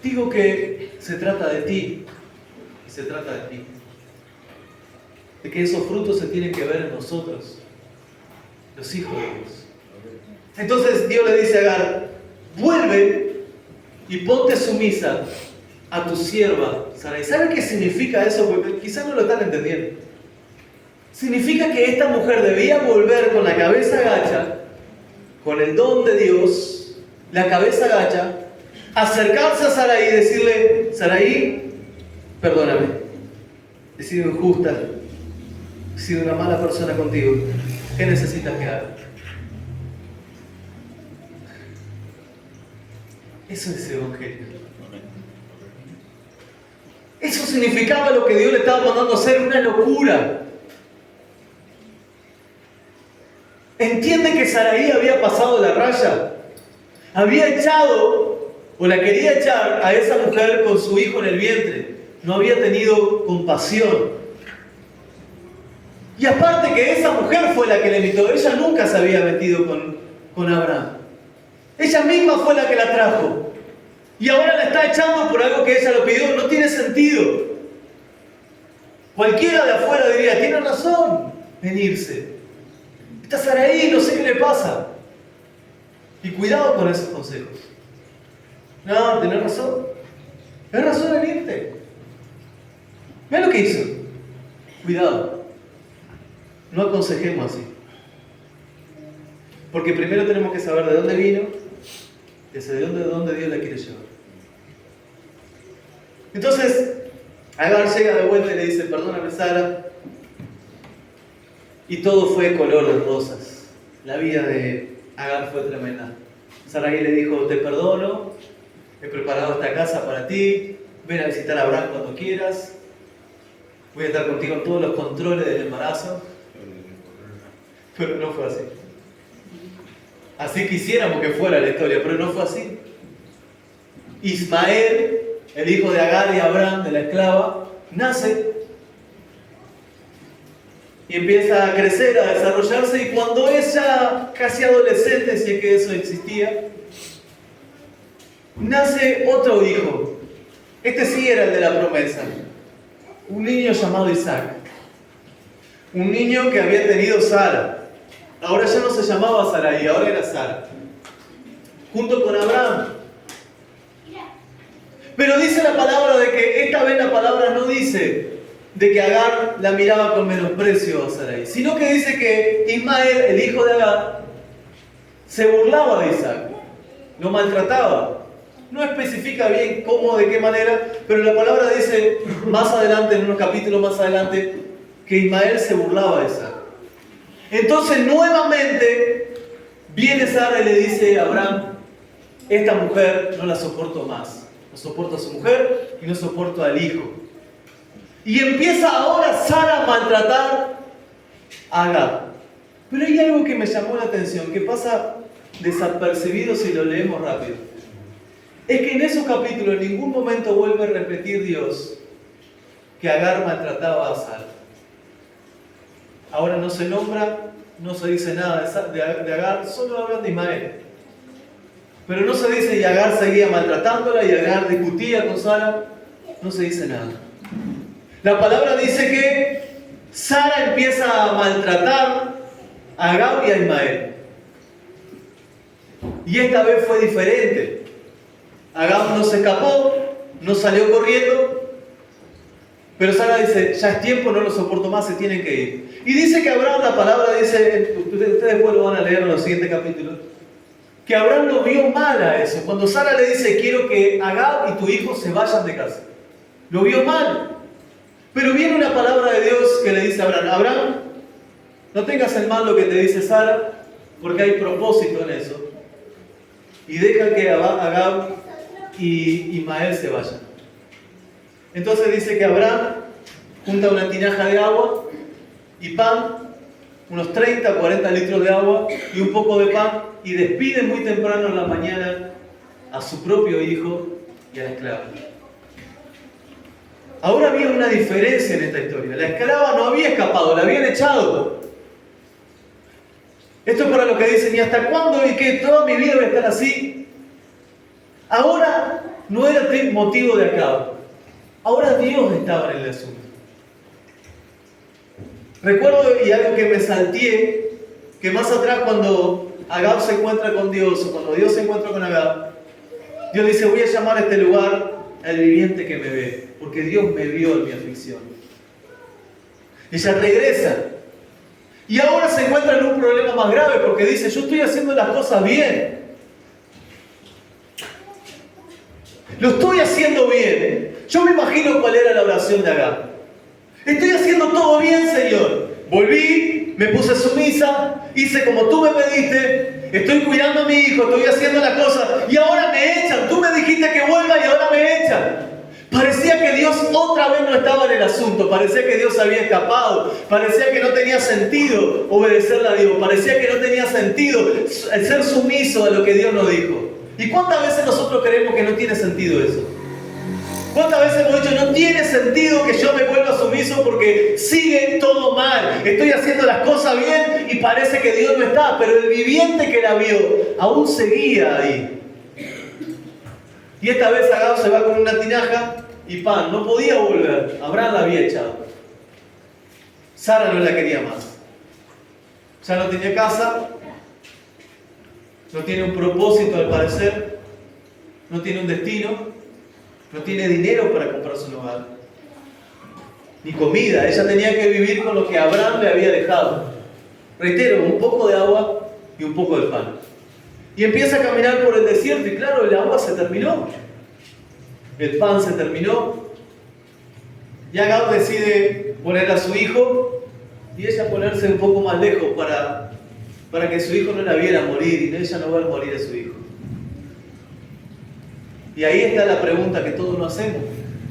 Digo que se trata de ti, y se trata de ti. De que esos frutos se tienen que ver en nosotros, los hijos de Dios. Entonces Dios le dice a Agar, vuelve y ponte sumisa a tu sierva Sarai. ¿Saben qué significa eso? Porque quizás no lo están entendiendo. Significa que esta mujer debía volver con la cabeza gacha, con el don de Dios, la cabeza gacha, acercarse a Sarai y decirle, Sarai, perdóname, he sido injusta, he sido una mala persona contigo, ¿qué necesitas que haga? Eso es el Evangelio. Eso significaba lo que Dios le estaba mandando a hacer, una locura. Entiende que Sarai había pasado la raya. Había echado, o la quería echar a esa mujer con su hijo en el vientre. No había tenido compasión. Y aparte que esa mujer fue la que le invitó. Ella nunca se había metido con Abraham. Ella misma fue la que la trajo. Y ahora la está echando por algo que ella lo pidió. No tiene sentido. Cualquiera de afuera diría, tiene razón en irse. Está Sarai, no sé qué le pasa. Y cuidado con esos consejos. No, tenés razón. Es razón en irte. Mira lo que hizo. Cuidado. No aconsejemos así. Porque primero tenemos que saber de dónde vino y de dónde Dios la quiere llevar. Entonces, Agar llega de vuelta y le dice, perdóname Sara. Y todo fue color de rosas. La vida de Agar fue tremenda. Sarai le dijo, te perdono, he preparado esta casa para ti, ven a visitar a Abraham cuando quieras, voy a estar contigo en todos los controles del embarazo. Pero no fue así. Así quisiéramos que fuera la historia, pero no fue así. Ismael, el hijo de Agar y Abraham, de la esclava, nace y empieza a crecer, a desarrollarse, y cuando es ya casi adolescente, si es que eso existía, nace otro hijo. Este sí era el de la promesa. Un niño llamado Isaac. Un niño que había tenido Sara. Ahora ya no se llamaba Sarai, ahora era Sara. Junto con Abraham. Pero dice la palabra de que esta vez la palabra no dice de que Agar la miraba con menosprecio a Sarai, sino que dice que Ismael, el hijo de Agar, se burlaba de Isaac, lo maltrataba. No especifica bien cómo, de qué manera, pero la palabra dice más adelante, en unos capítulos más adelante, que Ismael se burlaba de Isaac. Entonces nuevamente viene Sara y le dice a Abraham, esta mujer no la soporto más. No soporto a su mujer y no soporto al hijo. Y empieza ahora Sara a maltratar a Agar. Pero hay algo que me llamó la atención, que pasa desapercibido si lo leemos rápido. Es que en esos capítulos en ningún momento vuelve a repetir Dios que Agar maltrataba a Sara. Ahora no se nombra, no se dice nada de Agar, solo hablan de Ismael. Pero no se dice y Agar seguía maltratándola y Agar discutía con Sara. No se dice nada. La palabra dice que Sara empieza a maltratar a Agar y a Ismael. Y esta vez fue diferente. Agar no se escapó, no salió corriendo. Pero Sara dice, ya es tiempo, no lo soporto más, se tienen que ir. Y dice que Abraham, la palabra dice, ustedes después lo van a leer en los siguientes capítulos, que Abraham lo vio mal a eso. Cuando Sara le dice, quiero que Agar y tu hijo se vayan de casa. Lo vio mal. Pero viene una palabra de Dios que le dice a Abraham, Abraham, no tengas en mal lo que te dice Sara, porque hay propósito en eso. Y deja que Agar y Ismael se vayan. Entonces dice que Abraham junta una tinaja de agua y pan, unos 30, 40 litros de agua y un poco de pan, y despide muy temprano en la mañana a su propio hijo y a la esclava. Ahora había una diferencia en esta historia. La esclava no había escapado, la habían echado. Esto es para los que dicen, ¿y hasta cuándo y que toda mi vida voy a estar así? Ahora no era motivo de acá. Ahora Dios estaba en el asunto. Recuerdo, y algo que me salteé, que más atrás cuando Agar se encuentra con Dios, o cuando Dios se encuentra con Agar, Dios dice, voy a llamar a este lugar el viviente que me ve, porque Dios me vio en mi aflicción. Ella regresa. Y ahora se encuentra en un problema más grave, porque dice, yo estoy haciendo las cosas bien. Lo estoy haciendo bien. Yo me imagino cuál era la oración de Agar. Estoy haciendo todo bien, Señor. Volví, me puse sumisa, hice como tú me pediste, estoy cuidando a mi hijo, estoy haciendo las cosas y ahora me echan. Tú me dijiste que vuelva y ahora me echan. Parecía que Dios otra vez no estaba en el asunto, parecía que Dios había escapado, parecía que no tenía sentido obedecerle a Dios, parecía que no tenía sentido el ser sumiso a lo que Dios nos dijo. ¿Y cuántas veces nosotros creemos que no tiene sentido eso? ¿Cuántas veces hemos dicho, no tiene sentido que yo me vuelva sumiso porque sigue todo mal? Estoy haciendo las cosas bien y parece que Dios no está, pero el viviente que la vio aún seguía ahí. Y esta vez Agar se va con una tinaja y pan, no podía volver. Abraham la había echado. Sara no la quería más. Ya no tenía casa, no tiene un propósito al parecer, no tiene un destino, no tiene dinero para comprarse un hogar. ni comida. Ella tenía que vivir con lo que Abraham le había dejado. Reitero, un poco de agua y un poco de pan. Y empieza a caminar por el desierto y claro, el agua se terminó. El pan se terminó. Y Agar decide poner a su hijo y ella ponerse un poco más lejos para que su hijo no la viera morir y ella no ver morir a su hijo. Y ahí está la pregunta que todos nos hacemos.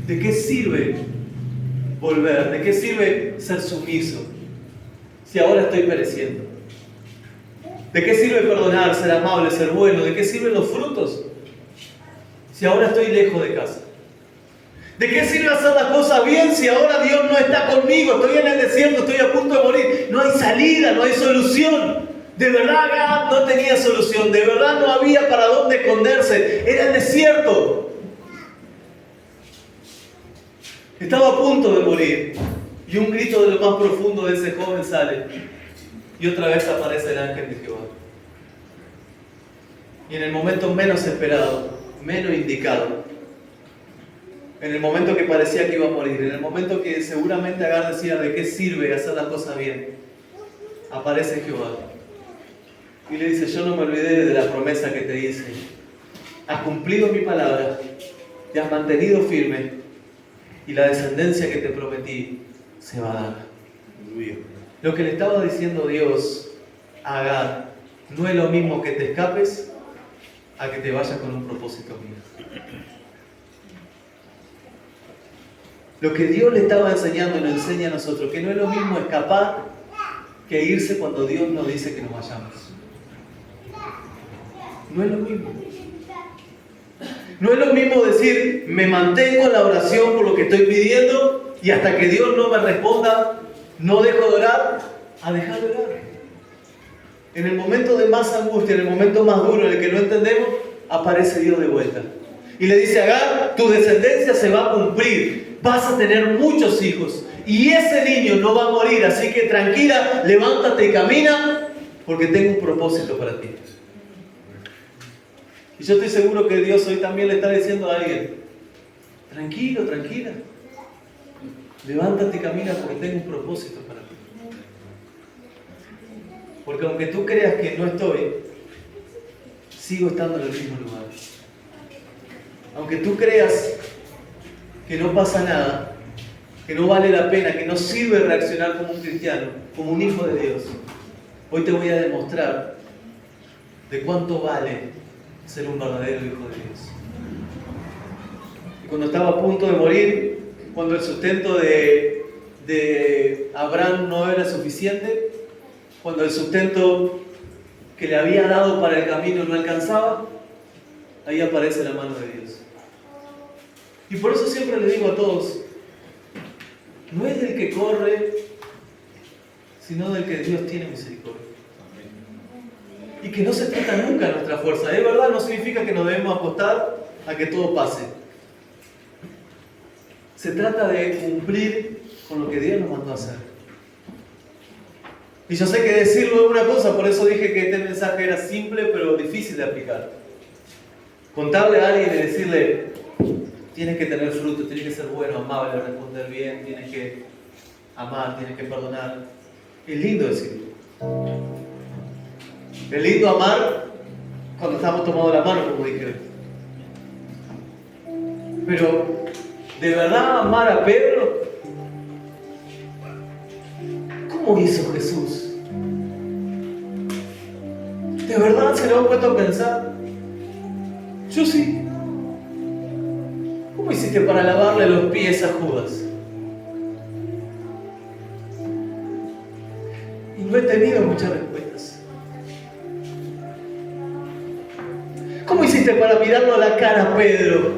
¿De qué sirve volver? ¿De qué sirve ser sumiso si ahora estoy pereciendo? ¿De qué sirve perdonar, ser amable, ser bueno? ¿De qué sirven los frutos si ahora estoy lejos de casa? ¿De qué sirve hacer las cosas bien si ahora Dios no está conmigo? Estoy en el desierto, estoy a punto de morir. No hay salida, no hay solución. De verdad Agar no tenía solución. De verdad no había para dónde esconderse. Era el desierto. Estaba a punto de morir. Y un grito de lo más profundo de ese joven sale. Y otra vez aparece el ángel de Jehová. Y en el momento menos esperado, menos indicado, en el momento que parecía que iba a morir, en el momento que seguramente Agar decía ¿de qué sirve hacer las cosas bien?, aparece Jehová y le dice: yo no me olvidé de la promesa que te hice, has cumplido mi palabra, te has mantenido firme y la descendencia que te prometí se va a dar. Lo que le estaba diciendo Dios a Agar no es lo mismo que te escapes a que te vayas con un propósito mío. Lo que Dios le estaba enseñando y nos enseña a nosotros, que no es lo mismo escapar que irse cuando Dios nos dice que nos vayamos. No es lo mismo. No es lo mismo decir, me mantengo en la oración por lo que estoy pidiendo y hasta que Dios no me responda, no dejo de orar, a dejar de orar. En el momento de más angustia, en el momento más duro en el que no entendemos, aparece Dios de vuelta. Y le dice a Agar, tu descendencia se va a cumplir, vas a tener muchos hijos y ese niño no va a morir, así que tranquila, levántate y camina, porque tengo un propósito para ti. Y yo estoy seguro que Dios hoy también le está diciendo a alguien, tranquilo, tranquila, levántate y camina porque tengo un propósito para ti. Porque aunque tú creas que no estoy, sigo estando en el mismo lugar. Aunque tú creas que no pasa nada, que no vale la pena, que no sirve reaccionar como un cristiano, como un hijo de Dios, hoy te voy a demostrar de cuánto vale ser un verdadero hijo de Dios. Y cuando estaba a punto de morir, cuando el sustento de Abraham no era suficiente, cuando el sustento que le había dado para el camino no alcanzaba, ahí aparece la mano de Dios. Y por eso siempre les digo a todos, no es del que corre, sino del que Dios tiene misericordia. Y que no se trata nunca de nuestra fuerza. Es verdad, no significa que nos debemos apostar a que todo pase. Se trata de cumplir con lo que Dios nos mandó a hacer. Y yo sé que decirlo es una cosa, por eso dije que este mensaje era simple pero difícil de aplicar. Contarle a alguien y decirle, tienes que tener fruto, tienes que ser bueno, amable, responder bien, tienes que amar, tienes que perdonar. Es lindo decirlo. Es lindo amar cuando estamos tomando la mano, como dije. Pero, ¿de verdad amar a Pedro? ¿Cómo hizo Jesús? ¿De verdad se lo han puesto a pensar? Yo sí. ¿Cómo hiciste para lavarle los pies a Judas? Y no he tenido muchas respuestas. ¿Cómo hiciste para mirarlo a la cara a Pedro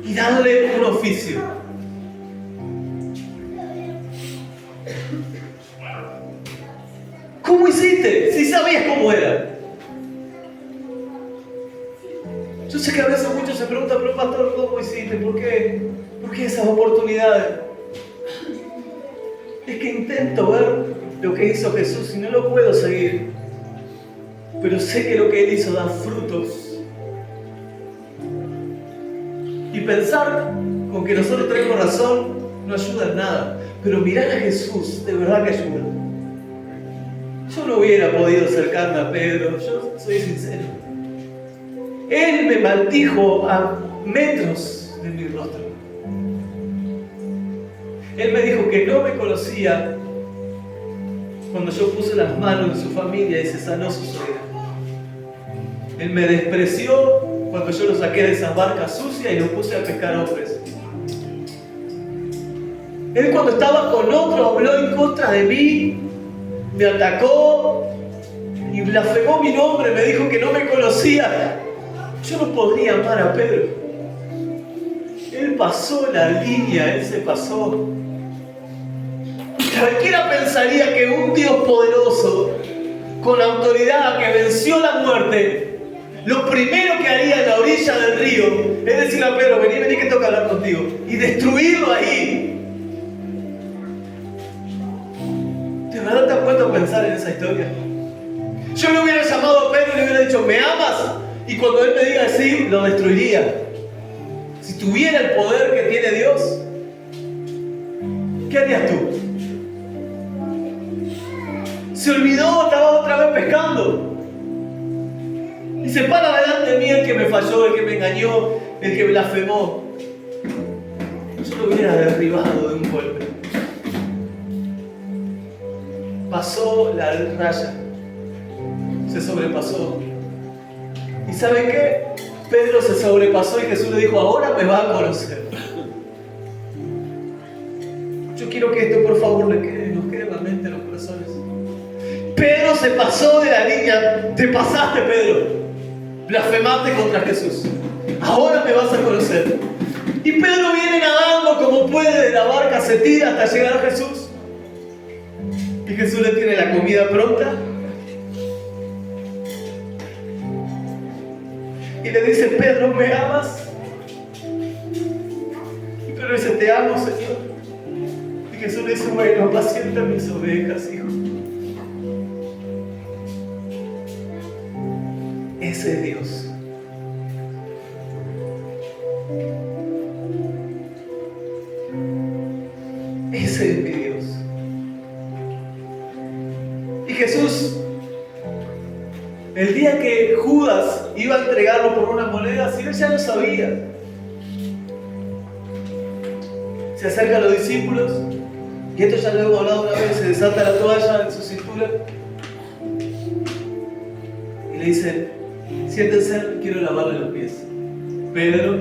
y darle un oficio? ¿Cómo hiciste? Si sabías cómo era. Yo sé que a veces muchos se preguntan, pero pastor, ¿cómo hiciste? ¿Por qué? ¿Por qué esas oportunidades? Es que intento ver lo que hizo Jesús y no lo puedo seguir. Pero sé que lo que Él hizo da frutos. Y pensar con que nosotros tenemos razón, no ayuda en nada. Pero mirar a Jesús, de verdad que ayuda. Yo no hubiera podido acercarme a Pedro, yo soy sincero. Él me maldijo a metros de mi rostro. Él me dijo que no me conocía cuando yo puse las manos en su familia y se sanó su suegra. Él me despreció cuando yo lo saqué de esas barcas sucias y lo puse a pescar hombres. Él cuando estaba con otro habló en contra de mí, me atacó y blasfemó mi nombre, me dijo que no me conocía. Yo no podría amar a Pedro. Él pasó la línea, él se pasó. Cualquiera pensaría que un Dios poderoso, con autoridad, que venció la muerte, lo primero que haría en la orilla del río es decirle a Pedro, vení que tengo que hablar contigo, y destruirlo ahí. ¿De verdad te has puesto a pensar en esa historia? Yo le hubiera llamado a Pedro y le hubiera dicho, ¿me amas? Y cuando él me diga sí, lo destruiría. Si tuviera el poder que tiene Dios, ¿qué harías tú? Se olvidó, estaba otra vez pescando. Y se para delante de mí el que me falló, el que me engañó, el que blasfemó. Yo lo hubiera derribado de un golpe. Pasó la raya. Se sobrepasó. ¿Y saben qué? Pedro se sobrepasó y Jesús le dijo, ahora me va a conocer. Yo quiero que esto por favor nos quede en la mente, en los corazones. Pedro se pasó de la línea. Te pasaste, Pedro. Blasfemaste contra Jesús. Ahora me vas a conocer. Y Pedro viene nadando como puede de la barca, se tira hasta llegar a Jesús. Y Jesús le tiene la comida pronta. Y le dice, Pedro, ¿me amas? Y Pedro dice, te amo, Señor. Y Jesús le dice, bueno, apacienta mis ovejas, hijo. Ese es Dios. Ese es mi Dios. Y Jesús, el día que Judas iba a entregarlo por una moneda, si él ya lo sabía, se acerca a los discípulos, y esto ya lo hemos hablado una vez, se desata la toalla en su cintura, y le dice, siéntense, quiero lavarle los pies. Pedro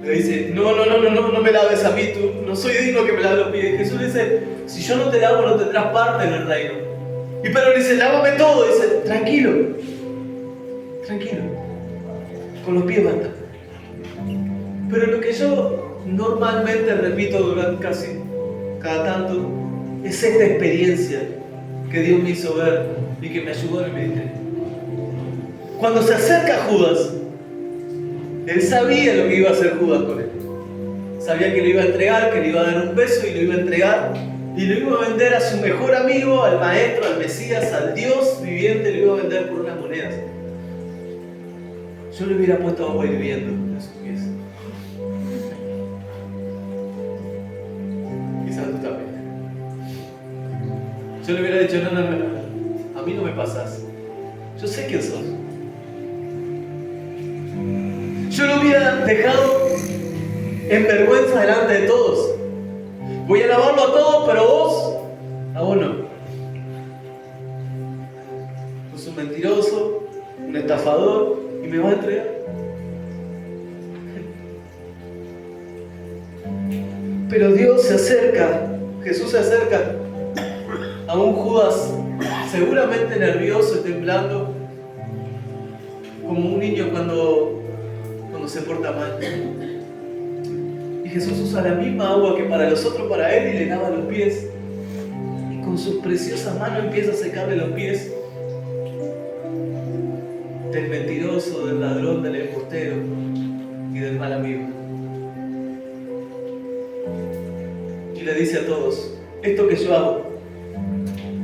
le dice, no me laves a mí, tú, no soy digno que me laves los pies. Jesús le dice, si yo no te lavo, no tendrás parte en el reino. Y Pedro le dice, lávame todo. Y dice, tranquilo, con los pies basta. Pero lo que yo normalmente repito durante casi cada tanto es esta experiencia que Dios me hizo ver y que me ayudó en el ministerio. Cuando se acerca Judas, él sabía lo que iba a hacer Judas con él. Sabía que lo iba a entregar, que le iba a dar un beso y lo iba a entregar. Y lo iba a vender a su mejor amigo, al maestro, al Mesías, al Dios viviente, lo iba a vender por unas monedas. Yo le hubiera puesto agua hirviendo en sus pies. Quizás tú también. Yo le hubiera dicho, no, a mí no me pasas. Yo sé quién sos. Yo lo hubiera dejado en vergüenza delante de todos. Voy a lavarlo a todos, pero a vos no. Sos un mentiroso, un estafador, y me vas a entregar. Pero Dios se acerca, Jesús se acerca a un Judas seguramente nervioso y temblando, como un niño cuando se porta mal. Y Jesús usa la misma agua que para los otros, para él, y le lava los pies. Y con sus preciosas manos empieza a secarle los pies del mentiroso, del ladrón, del embustero y del mal amigo. Y le dice a todos, esto que yo hago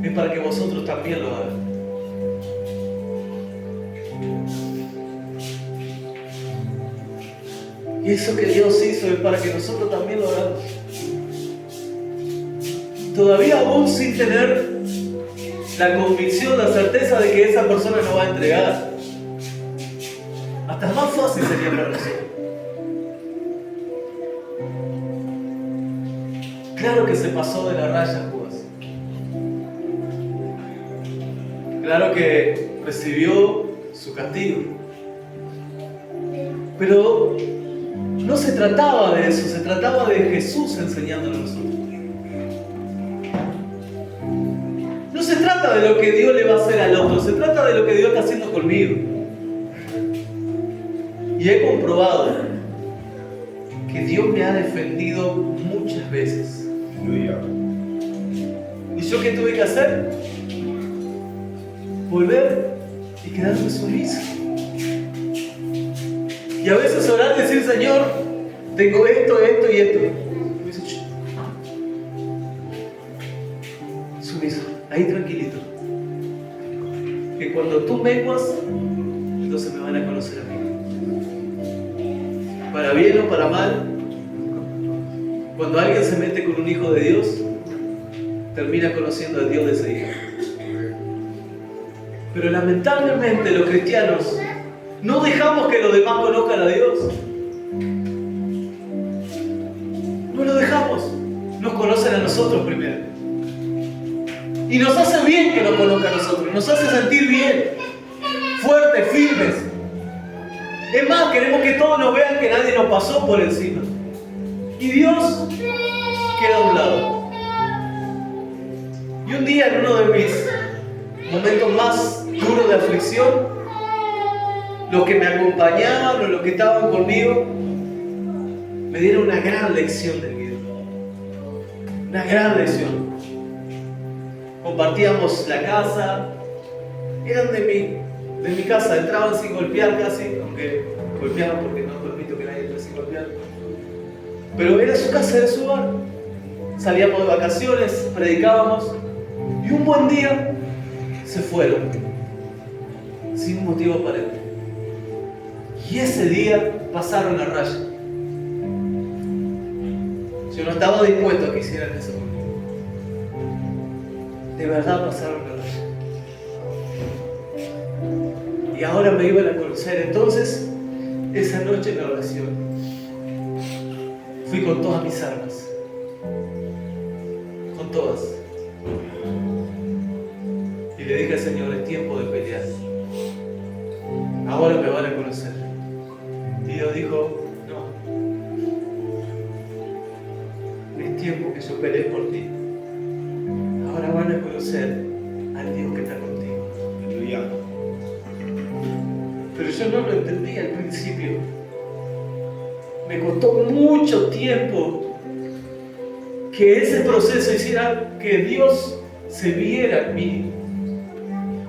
es para que vosotros también lo hagan. Y eso que Dios hizo es para que nosotros también lo hagamos. Todavía aún sin tener la convicción, la certeza de que esa persona nos va a entregar. Hasta más fácil sería para nosotros. Claro que se pasó de la raya, Judas. Claro que recibió su castigo. Pero no se trataba de eso, se trataba de Jesús enseñándonos a nosotros. No se trata de lo que Dios le va a hacer al otro, se trata de lo que Dios está haciendo conmigo. Y he comprobado que Dios me ha defendido muchas veces. ¿Y yo qué tuve que hacer? Volver y quedarme sumiso. Y a veces orar y decir, Señor, tengo esto, esto y esto. Y dice, sumiso, ahí tranquilito. Que cuando tú menguas, entonces me van a conocer a mí. Para bien o para mal, cuando alguien se mete con un hijo de Dios, termina conociendo a Dios de ese hijo. Pero lamentablemente los cristianos no dejamos que los demás conozcan a Dios. No lo dejamos. Nos conocen a nosotros primero. Y nos hace bien que nos conozcan a nosotros. Nos hace sentir bien, fuertes, firmes. Es más, queremos que todos nos vean que nadie nos pasó por encima. Y Dios queda a un lado. Y un día, en uno de mis momentos más duros de aflicción, los que me acompañaban o los que estaban conmigo me dieron una gran lección de vida. Una gran lección. Compartíamos la casa, eran de mi casa, entraban sin golpear casi, aunque golpeaban porque no permito que nadie entre sin golpear. Pero era su casa, era su hogar. Salíamos de vacaciones, predicábamos y un buen día se fueron sin motivo aparente. Y ese día pasaron la raya. Yo no estaba dispuesto a que hicieran eso conmigo. De verdad pasaron la raya. Y ahora me iban a conocer. Entonces, esa noche en la oración, fui con todas mis armas. Con todas. Y le dije al Señor, es tiempo de pelear. Ahora me van a conocer. Y Dios dijo, no. Es tiempo que yo peleé por ti. Ahora van a conocer al Dios que está contigo. Pero yo no lo entendí al principio. Me costó mucho tiempo que ese proceso hiciera que Dios se viera en mí.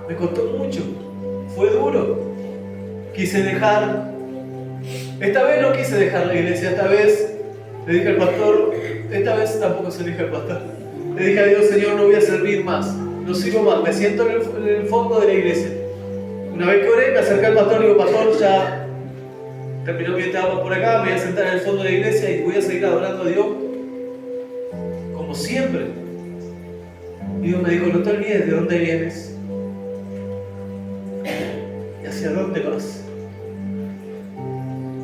Me costó mucho. Fue duro. Quise dejar. Esta vez no quise dejar la iglesia. Esta vez le dije al pastor. Esta vez tampoco se lo dije al pastor. Le dije a Dios, Señor, no voy a servir más. No sirvo más. Me siento en el fondo de la iglesia. Una vez que oré, me acerqué al pastor y digo, pastor, ya terminó mi etapa por acá, me voy a sentar en el fondo de la iglesia y voy a seguir adorando a Dios como siempre. Y Dios me dijo, no te olvides de dónde vienes y hacia dónde vas.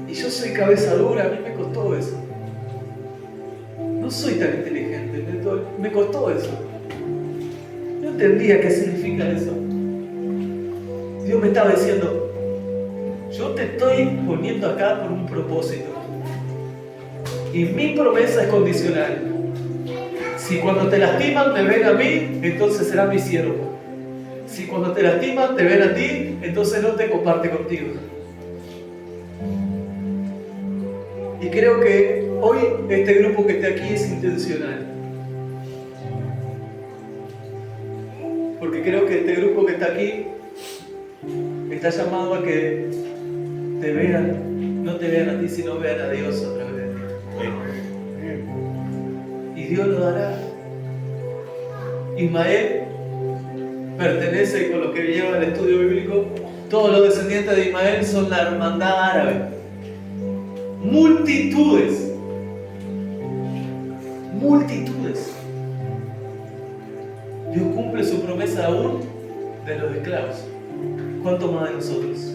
Y yo soy cabeza dura, a mí me costó eso. No soy tan inteligente, me costó eso. No entendía qué significa eso. Dios me estaba diciendo, yo te estoy poniendo acá por un propósito. Y mi promesa es condicional. Si cuando te lastiman te ven a mí, entonces será mi siervo. Si cuando te lastiman te ven a ti, entonces no te comparte contigo. Y creo que hoy este grupo que está aquí es intencional. Porque creo que este grupo que está aquí está llamado a que te vean, no te vean a ti, sino vean a Dios a través de ti. Y Dios lo dará. Ismael pertenece, con lo que lleva el estudio bíblico, todos los descendientes de Ismael son la hermandad árabe. multitudes. Multitudes. Dios cumple su promesa aún de los esclavos. ¿Cuánto más de nosotros?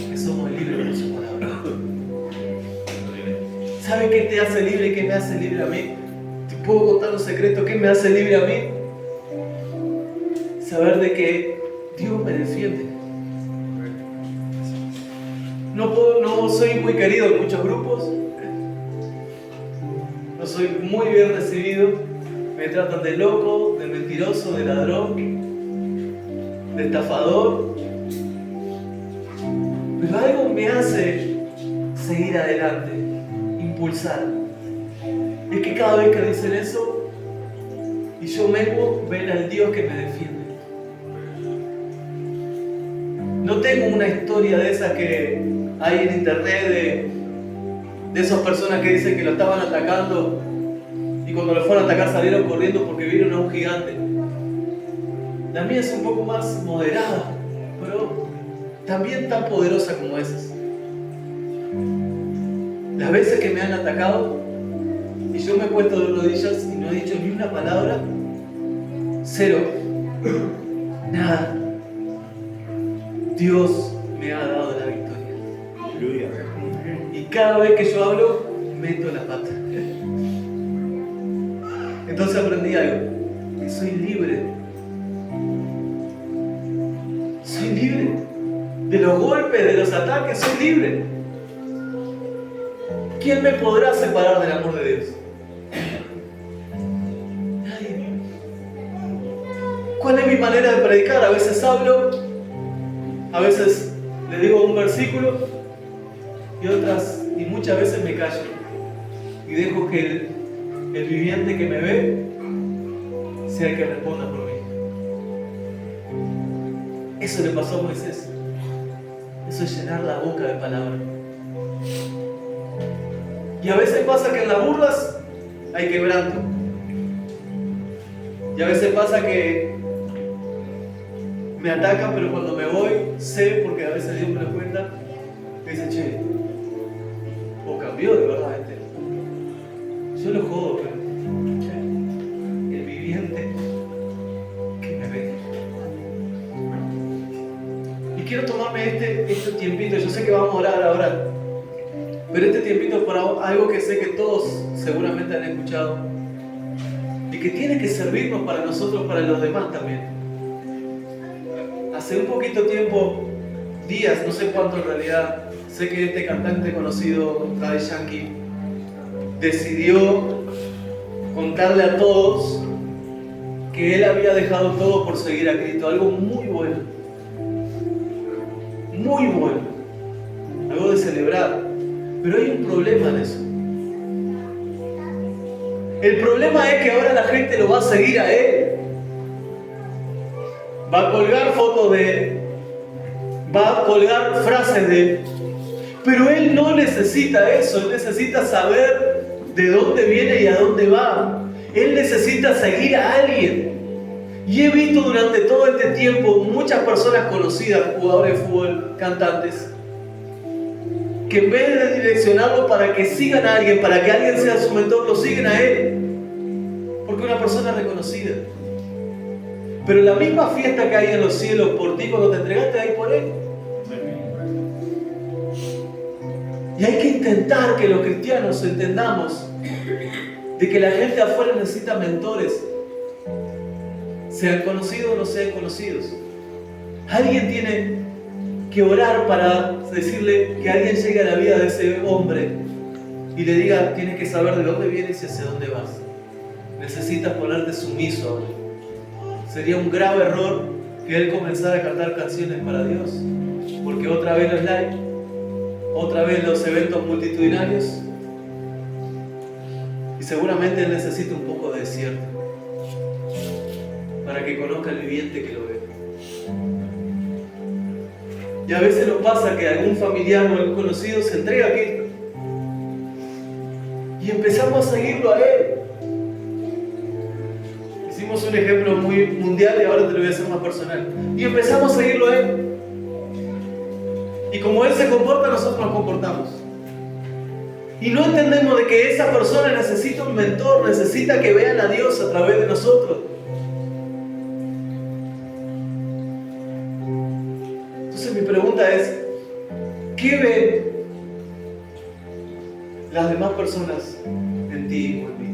Que somos libres por su palabra. ¿Sabe qué te hace libre y qué me hace libre a mí? ¿Te puedo contar un secreto? ¿Qué me hace libre a mí? Saber de que Dios me defiende. No soy muy querido en muchos grupos. No soy muy bien recibido. Me tratan de loco, de mentiroso, de ladrón, de estafador. Pero algo me hace seguir adelante, impulsar. Es que cada vez que dicen eso y yo menguo, ven al Dios que me defiende. No tengo una historia de esas que hay en internet de esas personas que dicen que lo estaban atacando y cuando lo fueron a atacar salieron corriendo porque vieron a un gigante. La mía es un poco más moderada, pero también tan poderosa como esas. Las veces que me han atacado y yo me he puesto de rodillas y no he dicho ni una palabra, cero, nada. Dios me ha dado la victoria. Aleluya. Y cada vez que yo hablo, meto la pata. Entonces aprendí algo, que soy libre. Soy libre. De los golpes, de los ataques, soy libre. ¿Quién me podrá separar del amor de Dios? Nadie. ¿Cuál es mi manera de predicar? A veces hablo, a veces le digo un versículo y muchas veces me callo y dejo que el viviente que me ve sea el que responda por mí. Eso le pasó a Moisés. Eso es llenar la boca de palabras. Y a veces pasa que en las burlas hay quebranto. Y a veces pasa que me atacan, pero cuando me voy, sé, porque a veces Dios me lo cuenta, me dice, che, o cambió de verdad Yo lo jodo, pero el viviente que me ve. Y quiero tomarme este tiempito, yo sé que vamos a orar ahora, pero este tiempito es para algo que sé que todos seguramente han escuchado y que tiene que servirnos para nosotros, para los demás también. Hace un poquito tiempo, días, no sé cuánto en realidad, sé que este cantante conocido, Daddy Yankee, decidió contarle a todos que él había dejado todo por seguir a Cristo. Algo muy bueno. Muy bueno. Algo de celebrar. Pero hay un problema en eso. El problema es que ahora la gente lo va a seguir a él. Va a colgar fotos de él. Va a colgar frases de él. Pero él no necesita eso. Él necesita saber de dónde viene y a dónde va. Él necesita seguir a alguien. Y he visto durante todo este tiempo muchas personas conocidas, jugadores de fútbol, cantantes, que en vez de direccionarlo para que sigan a alguien, para que alguien sea su mentor, lo siguen a él. Porque es una persona reconocida. Pero la misma fiesta que hay en los cielos por ti cuando te entregaste, hay por él. Y hay que intentar que los cristianos entendamos de que la gente afuera necesita mentores, sean conocidos o no sean conocidos. Alguien tiene que orar para decirle que alguien llegue a la vida de ese hombre y le diga, tienes que saber de dónde vienes y hacia dónde vas. Necesitas ponerte sumiso ahora. Sería un grave error que él comenzara a cantar canciones para Dios, porque otra vez los likes, otra vez los eventos multitudinarios, y seguramente él necesita un poco de desierto para que conozca el viviente que lo ve. Y a veces nos pasa que algún familiar o algún conocido se entrega a Cristo y empezamos a seguirlo a él. Hicimos un ejemplo muy mundial y ahora te lo voy a hacer más personal. Y empezamos a seguirlo a él. Y como él se comporta, nosotros nos comportamos. Y no entendemos de que esa persona necesita un mentor, necesita que vean a Dios a través de nosotros. Entonces mi pregunta es, ¿qué ven las demás personas en ti o en mí?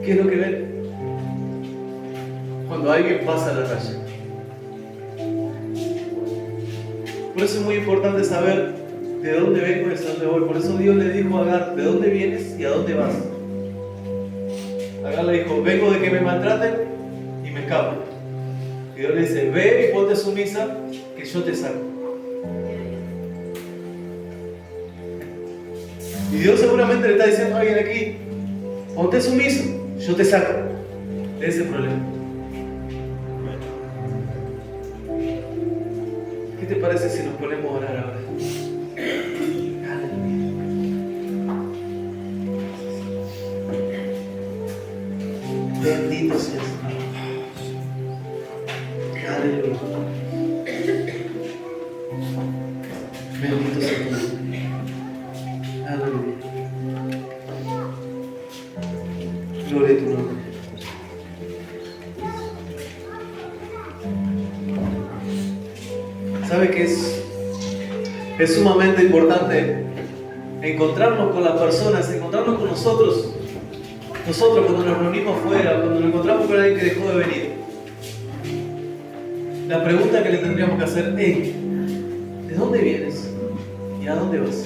¿Qué es lo que ven cuando alguien pasa la raya? Por eso es muy importante saber de dónde vengo y hacia dónde voy. Por eso Dios le dijo a Agar, ¿de dónde vienes y a dónde vas? Agar le dijo, vengo de que me maltraten y me escapo. Y Dios le dice, ve y ponte sumisa, que yo te saco. Y Dios seguramente le está diciendo a alguien aquí, ponte sumiso, yo te saco de ese problema. ¿Qué te parece si nos ponemos a orar ahora? Bendito seas. Aleluya. Bendito sea tu nombre. Aleluya. Gloria a tu nombre. ¿Sabe que es sumamente importante encontrarnos con las personas, encontrarnos con nosotros? Nosotros cuando nos reunimos fuera, cuando nos encontramos con alguien que dejó de venir, la pregunta que le tendríamos que hacer es, ¿de dónde vienes? ¿Y a dónde vas?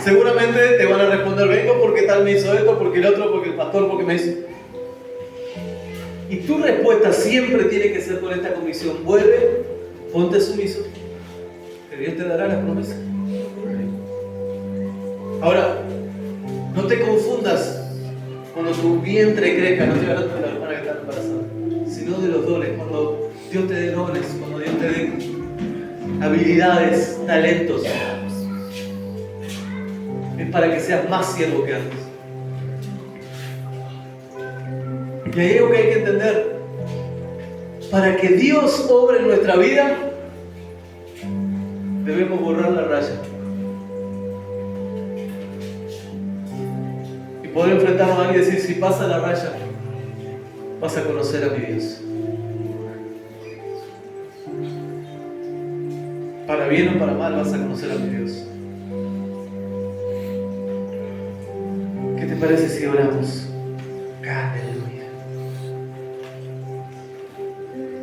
Seguramente te van a responder, vengo porque tal me hizo esto, porque el otro, porque el pastor, porque me hizo... Y tu respuesta siempre tiene que ser con esta convicción, vuelve, ponte sumiso, que Dios te dará las promesas. Ahora, no te confundas cuando tu vientre crezca, no estoy hablando de la hermana que está embarazada, sino de los dones, cuando Dios te dé dones, cuando Dios te dé habilidades, talentos. Es para que seas más siervo que antes. Y hay algo que hay que entender. Para que Dios obre en nuestra vida, debemos borrar la raya. Y poder enfrentarnos a alguien y decir, si pasa la raya, vas a conocer a mi Dios. Para bien o para mal, vas a conocer a mi Dios. ¿Qué te parece si oramos? Aleluya.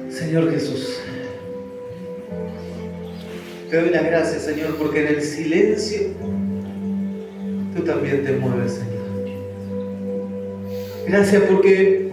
Señor Jesús, te doy las gracias, Señor, porque en el silencio tú también te mueves, Señor. Gracias porque